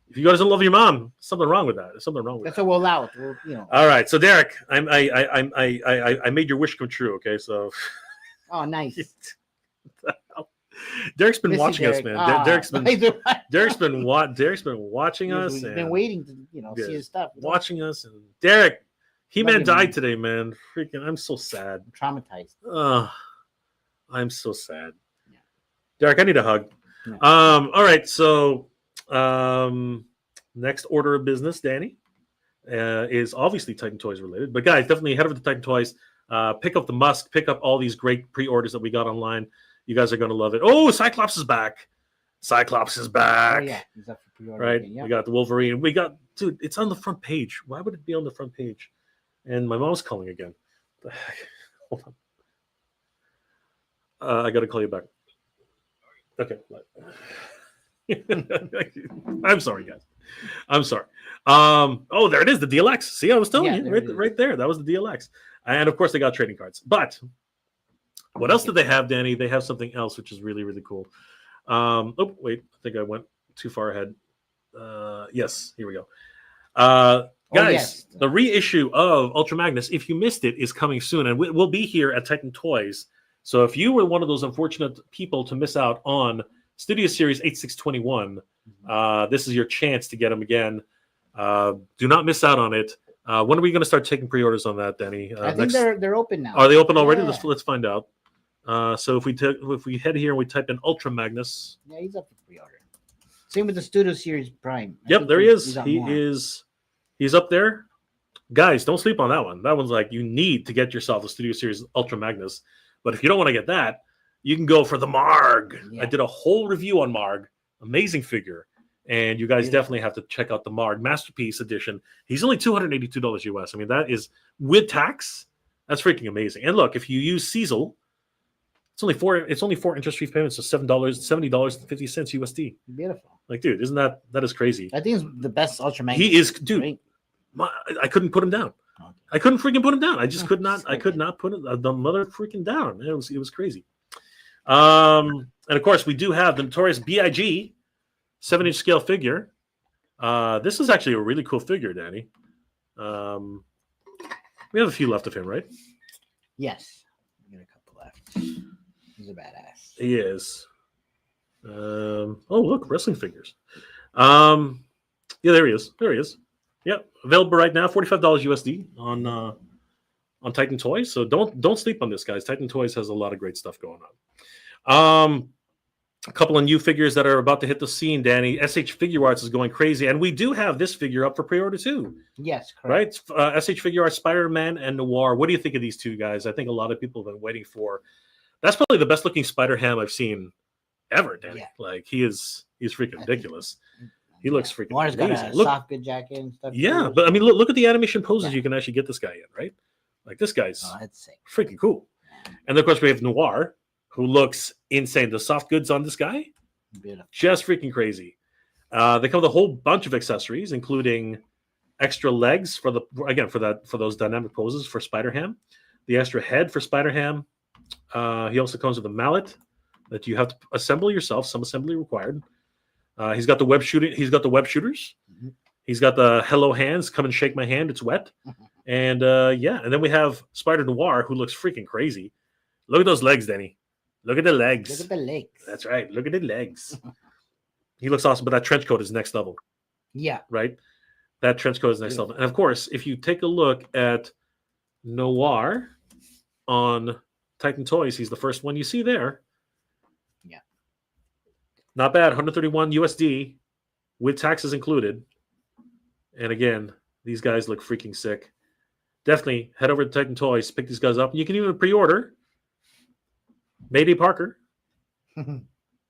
Speaker 1: If you guys don't love your mom, something wrong with that. There's something wrong with
Speaker 2: That's
Speaker 1: that.
Speaker 2: what we'll allow it.
Speaker 1: All right, so Derek, I made your wish come true. Okay, so.
Speaker 2: Oh, nice.
Speaker 1: Derek's been watching us, man. Derek's been watching us.
Speaker 2: He's been waiting to see his stuff.
Speaker 1: Watching us, and Derek, He-Man died today, man. Freaking, I'm so sad.
Speaker 2: I'm traumatized.
Speaker 1: I'm so sad. Yeah. Derek, I need a hug.
Speaker 2: Yeah.
Speaker 1: All right, so next order of business, Danny, is obviously Titan Toys related. But guys, definitely head over to Titan Toys. Pick up the Musk. Pick up all these great pre-orders that we got online. You guys are going to love it. Oh, Cyclops is back. Cyclops is back.
Speaker 2: Oh, yeah. He's up for pre-order
Speaker 1: right?
Speaker 2: again, yeah.
Speaker 1: We got the Wolverine. We got, dude, it's on the front page. Why would it be on the front page? And my mom's calling again. What the heck? Hold on. I got to call you back. Okay. I'm sorry, guys. I'm sorry. Oh, there it is. The DLX. See, I was telling you right there. That was the DLX. And of course, they got trading cards. But what else did they have, Danny? They have something else, which is really, really cool. Oh, wait. I think I went too far ahead. Yes, here we go. Guys, the reissue of Ultra Magnus, if you missed it, is coming soon. And we'll be here at Titan Toys. So if you were one of those unfortunate people to miss out on Studio Series 8621, this is your chance to get them again. Do not miss out on it. When are we going to start taking pre-orders on that, Danny?
Speaker 2: I think they're open now.
Speaker 1: Are they open already? Yeah. Let's find out. So if we head here and we type in Ultra Magnus,
Speaker 2: Yeah, he's up for pre-order. Same with the Studio Series Prime. I
Speaker 1: yep,
Speaker 2: think
Speaker 1: there he is.
Speaker 2: got more.
Speaker 1: He's up there. Guys, don't sleep on that one. That one's like, you need to get yourself a Studio Series Ultra Magnus. But if you don't want to get that, you can go for the Marg.
Speaker 2: Yeah.
Speaker 1: I did a whole review on Marg. Amazing figure. And you guys definitely have to check out the Marg Masterpiece Edition. He's only $282 US. I mean, that is with tax. That's freaking amazing. And look, if you use Cecil, it's only four interest-free payments, so $70.50 USD.
Speaker 2: Beautiful.
Speaker 1: Like, dude, that is crazy.
Speaker 2: I think it's the best Ultra Magnus.
Speaker 1: He is, dude.
Speaker 2: Right?
Speaker 1: I couldn't put him down.
Speaker 2: Okay.
Speaker 1: I couldn't freaking put him down. I just could not. I could not put the mother freaking down. It was crazy. And of course, we do have the notorious BIG 7-inch scale figure. This is actually a really cool figure, Danny. We have a few left of him, right?
Speaker 2: Yes. We got a couple left. He's a badass.
Speaker 1: He is. Oh, look, wrestling figures. Yeah, there he is. There he is. Yep, available right now, $45 USD on Titan Toys. So don't sleep on this, guys. Titan Toys has a lot of great stuff going on. A couple of new figures that are about to hit the scene, Danny. SH Figuarts is going crazy, and we do have this figure up for pre-order too.
Speaker 2: Yes, correct.
Speaker 1: Right? SH Figuarts, Spider-Man, and Noir. What do you think of these two guys? I think a lot of people have been waiting for. That's probably the best-looking Spider-Ham I've seen ever, Danny. Yeah. Like he's freaking ridiculous. He looks freaking
Speaker 2: Noir's
Speaker 1: amazing.
Speaker 2: got a soft good jacket and stuff.
Speaker 1: Yeah, but I mean, look at the animation poses you can actually get this guy in, right? Like this guy's freaking cool. And then, of course, we have Noir, who looks insane. The soft goods on this guy, beautiful. Just freaking crazy. They come with a whole bunch of accessories, including extra legs for those dynamic poses for Spider-Ham, the extra head for Spider-Ham. He also comes with a mallet that you have to assemble yourself. Some assembly required. He's got the web shooting. He's got the web shooters. Mm-hmm. He's got the hello hands. Come and shake my hand. It's wet. And and then we have Spider Noir, who looks freaking crazy. Look at those legs, Denny. Look at the legs.
Speaker 2: Look at the legs.
Speaker 1: That's right. Look at the legs. He looks awesome, but that trench coat is next level.
Speaker 2: Yeah.
Speaker 1: Right? That trench coat is next level. And of course, if you take a look at Noir on Titan Toys, he's the first one you see there.
Speaker 2: Yeah.
Speaker 1: Not bad. 131 USD with taxes included. And again, these guys look freaking sick. Definitely head over to Titan Toys, pick these guys up. You can even pre-order Mayday Parker and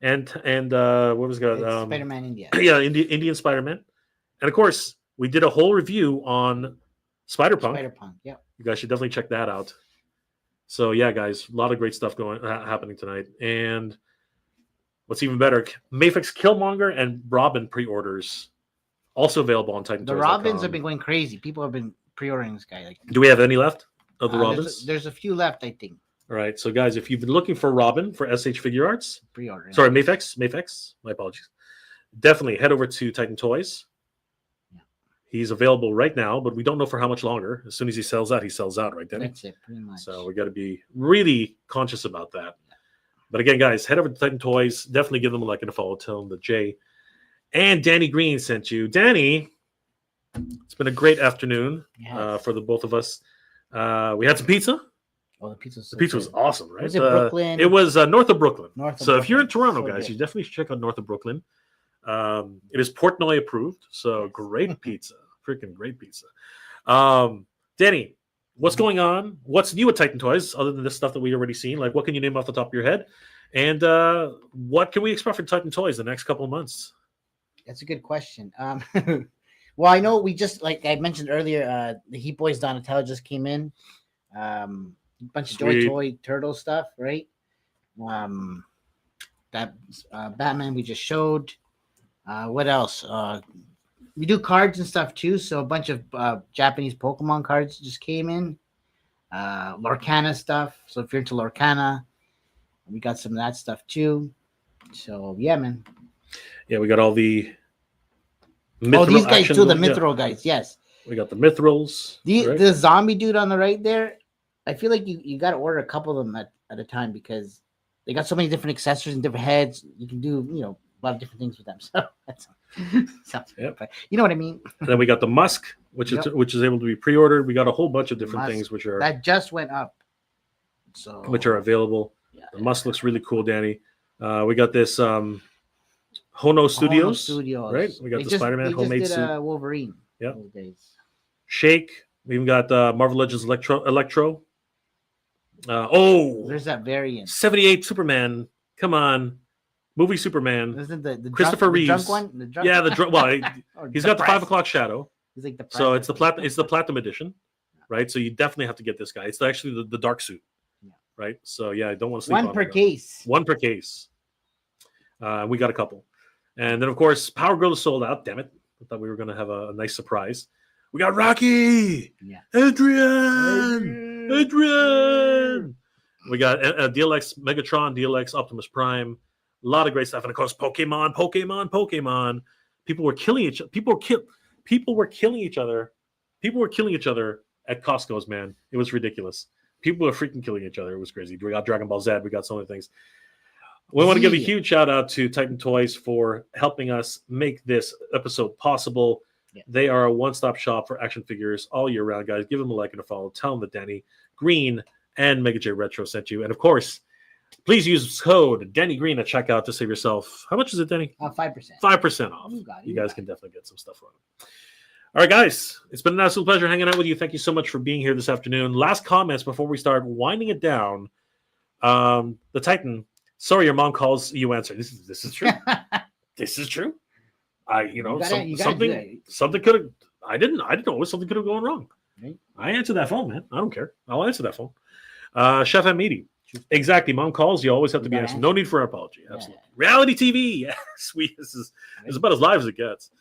Speaker 1: what was it?
Speaker 2: Spider-Man India.
Speaker 1: Yeah, Indian Spider-Man. And of course, we did a whole review on Spider-Punk.
Speaker 2: Spider-Punk, yeah.
Speaker 1: You guys should definitely check that out. So yeah, guys, a lot of great stuff happening tonight. And what's even better, Mafex Killmonger and Robin pre-orders also available on Titan Toys.
Speaker 2: The Robins have been going crazy. People have been pre-ordering this guy. Like,
Speaker 1: do we have any left of the Robins?
Speaker 2: There's a few left, I think.
Speaker 1: All right, so guys, if you've been looking for Robin for SH Figuarts,
Speaker 2: pre-order.
Speaker 1: Sorry, Mafex. My apologies. Definitely head over to Titan Toys. Yeah. He's available right now, but we don't know for how much longer. As soon as he sells out, right, Denny?
Speaker 2: That's it, pretty much.
Speaker 1: So we got to be really conscious about that. Yeah. But again, guys, head over to Titan Toys. Definitely give them a like and a follow. Tell them that Jay and Danny Green sent you. Danny, it's been a great afternoon for the both of us. We had some pizza.
Speaker 2: Oh, the pizza
Speaker 1: was awesome, right?
Speaker 2: Was it Brooklyn?
Speaker 1: It was north of Brooklyn. If you're in Toronto,
Speaker 2: so
Speaker 1: guys,
Speaker 2: good.
Speaker 1: you definitely should check out north of Brooklyn. It is Portnoy approved, so great pizza. Freaking great pizza. Danny, what's going on? What's new at Titan Toys other than this stuff that we've already seen? Like, what can you name off the top of your head? And what can we expect from Titan Toys the next couple of months?
Speaker 2: That's a good question. Well, I know we just, like I mentioned earlier, the Heat Boys Donatello just came in. Bunch of Toy Turtle stuff, right? That Batman we just showed. What else? We do cards and stuff too. So a bunch of Japanese Pokemon cards just came in. Lorcana stuff. So if you're into Lorcana, we got some of that stuff too. So yeah, man.
Speaker 1: Yeah, we got all the.
Speaker 2: These guys too, the Mithril guys. Yes,
Speaker 1: we got the Mithrils.
Speaker 2: The zombie dude on the right there. I feel like you got to order a couple of them at a time because they got so many different accessories and different heads. You can do a lot of different things with them. So that's you know what I mean.
Speaker 1: And then we got the Musk, which is able to be pre-ordered. We got a whole bunch of different things which are
Speaker 2: that just went up, so
Speaker 1: which are available.
Speaker 2: Yeah.
Speaker 1: The Musk looks really cool, Danny. We got this Hono Studios, right? We got the Spider-Man homemade
Speaker 2: just did
Speaker 1: suit.
Speaker 2: Wolverine.
Speaker 1: Yeah.
Speaker 2: Those days.
Speaker 1: Shake. We even got Marvel Legends Electro.
Speaker 2: There's that variant.
Speaker 1: 78 Superman. Come on. Movie Superman.
Speaker 2: Isn't the
Speaker 1: Christopher
Speaker 2: drunk,
Speaker 1: Reeves.
Speaker 2: The drunk one? The drunk
Speaker 1: Yeah, the drunk. Well, he's got the 5
Speaker 2: depressed.
Speaker 1: o'clock shadow.
Speaker 2: He's like the
Speaker 1: So it's the platinum edition, right? So you definitely have to get this guy. It's actually the dark suit, right? So yeah, I don't want to sleep on
Speaker 2: one per
Speaker 1: it,
Speaker 2: case.
Speaker 1: One per case. We got a couple, and then of course Power Girl is sold out. Damn it! I thought we were gonna have a nice surprise. We got Rocky, Adrian. We got DLX Megatron, DLX Optimus Prime. A lot of great stuff, and of course Pokemon. People were killing each other. People were killing each other. People were killing each other at Costco's, man. It was ridiculous. People were freaking killing each other. It was crazy. We got Dragon Ball Z. We got so many things. We want to give a huge shout out to Titan Toys for helping us make this episode possible. Yeah. They are a one-stop shop for action figures all year round, guys. Give them a like and a follow. Tell them that Danny Green and Mega J Retro sent you. And of course, please use code Danny Green at checkout to save yourself. How much is it, Danny?
Speaker 2: 5%.
Speaker 1: 5% off. You guys can definitely get some stuff on it. All right, guys. It's been an absolute pleasure hanging out with you. Thank you so much for being here this afternoon. Last comments before we start winding it down. The Titan. Sorry, your mom calls. You answer. This is true. This is true. Something could have. I didn't know something could have gone wrong. Right. I answered that phone, man. I don't care. I'll answer that phone. Chef Hamidi. Exactly. Mom calls. You always have to be answered. No need for an apology. Absolutely. Yeah. Reality TV. Yes. This is about as live as it gets.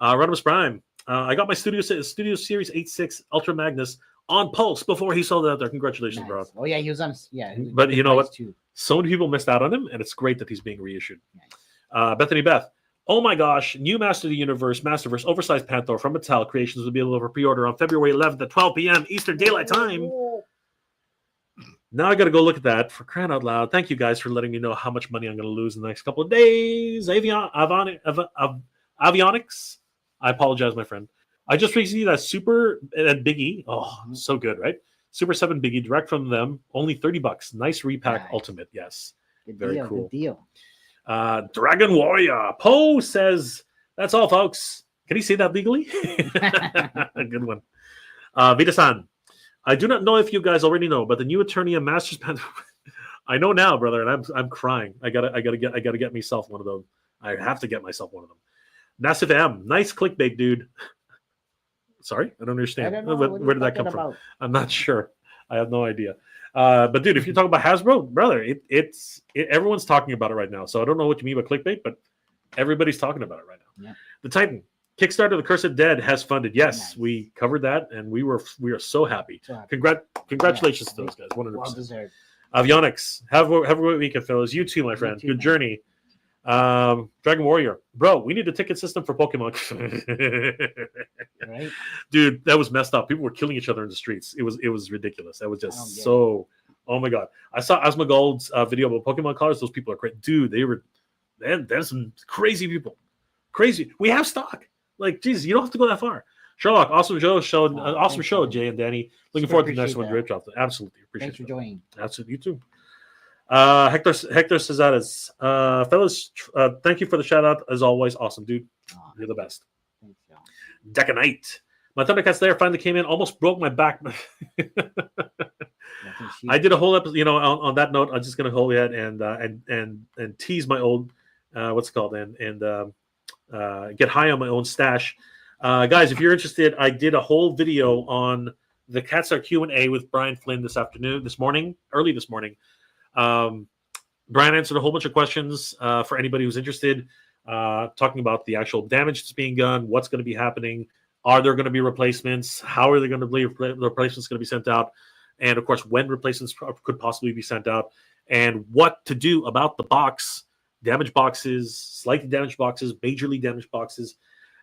Speaker 1: Rodimus Prime. I got my Studio Series 8.6 Ultra Magnus on Pulse before he sold it out there. Congratulations, bro.
Speaker 2: Oh yeah, he was on. Yeah,
Speaker 1: but you know what? Too. So many people missed out on him, and it's great that he's being reissued. Nice. Bethany Beth. Oh my gosh, new Master of the Universe, Masterverse, oversized Panther from Mattel Creations will be available for pre-order on February 11th at 12 p.m. Eastern Daylight Time. Now I got to go look at that for crying out loud. Thank you guys for letting me know how much money I'm going to lose in the next couple of days. Avionics. I apologize, my friend. I just received that Super and Biggie. Oh, so good, right? Super 7 Biggie, direct from them. Only $30. Nice repack ultimate. Yes. Very cool. Good deal. Dragon Warrior. Poe says, that's all, folks. Can he say that legally? A good one. Vita-san. I do not know if you guys already know, but the new Eternia Masters Panther. I know now, brother, and I'm crying. I gotta get myself one of them. I have to get myself one of them. Nassif M. Nice clickbait, dude. Sorry, I don't understand. Where did that come from? I'm not sure. I have no idea. But dude, if you're talking about Hasbro, brother, everyone's talking about it right now. So I don't know what you mean by clickbait, but everybody's talking about it right now. Yeah. The Titan Kickstarter, The Cursed Dead has funded. Yes, nice. We covered that, and we are so happy. Congratulations to those guys. 100%. Well deserved. Avionics, have a great weekend, fellas. You too, my friend. Good journey. Dragon Warrior, bro, we need a ticket system for Pokemon. Right? Dude, that was messed up. People were killing each other in the streets. It was ridiculous. That was just so. Oh my god! I saw Asmongold's video about Pokemon cards. Those people are crazy, dude. There's some crazy people. Crazy. We have stock. Like, Jesus, you don't have to go that far. Sherlock, awesome show, Jay and Danny. Looking forward to the next one. Great job. Absolutely appreciate it. Thanks for joining. Absolutely, you too. Hector Cesares, fellas, thank you for the shout out as always. Awesome, dude. You're the best. Thanks, Decanite. My Thundercats there finally came in. Almost broke my back. I did a whole episode. On that note, I'm just gonna hold it and tease my old what's it called and get high on my own stash. Guys, if you're interested, I did a whole video on the Catstar Q&A with Brian Flynn early this morning. Brian answered a whole bunch of questions for anybody who's interested, talking about the actual damage that's being done, what's going to be happening, are there going to be replacements, how are they going to be the replacements going to be sent out, and of course when replacements could possibly be sent out, and what to do about the damaged boxes, slightly damaged boxes, majorly damaged boxes.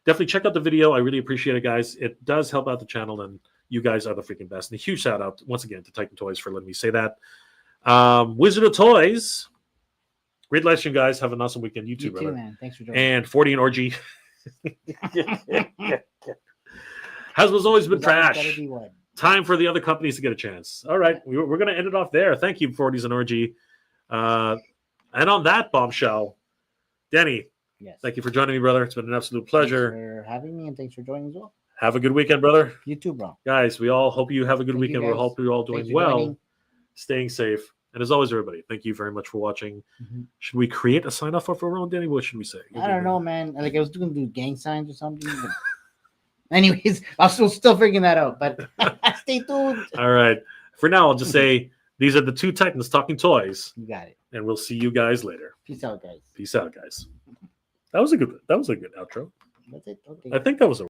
Speaker 1: Definitely check out the video. I really appreciate it, guys. It does help out the channel, and you guys are the freaking best. And a huge shout out once again to Titan Toys for letting me say that. Wizard of Toys. Great live stream, guys. Have an awesome weekend. You too, brother. Man. Thanks for joining. And 40 and Orgy. Hasbro's always been trash. Time for the other companies to get a chance. All right. We're going to end it off there. Thank you, 40s and Orgy. And on that bombshell, Danny,
Speaker 2: Yes.
Speaker 1: thank you for joining me, brother. It's been an absolute
Speaker 2: Thanks
Speaker 1: pleasure.
Speaker 2: for having me, and thanks for joining as well.
Speaker 1: Have a good weekend, brother.
Speaker 2: You too, bro.
Speaker 1: Guys, we all hope you have a good
Speaker 2: Thank you,
Speaker 1: weekend. We
Speaker 2: guys.
Speaker 1: hope you're all
Speaker 2: Thanks
Speaker 1: doing
Speaker 2: for
Speaker 1: well,
Speaker 2: joining.
Speaker 1: staying safe. And as always, everybody, thank you very much for watching.
Speaker 2: Mhm.
Speaker 1: Should we create a sign off of our own, Danny? What should we say?
Speaker 2: I don't know, man. Like I was going to do gang signs or something. But... Anyways, I'm still figuring that out. But stay tuned.
Speaker 1: All right. For now, I'll just say these are the two Titans talking toys,
Speaker 2: You got it.
Speaker 1: and we'll see you guys later.
Speaker 2: Peace out, guys.
Speaker 1: Peace out, guys. That was a good outro.
Speaker 2: That's it. Okay.
Speaker 1: I think that was a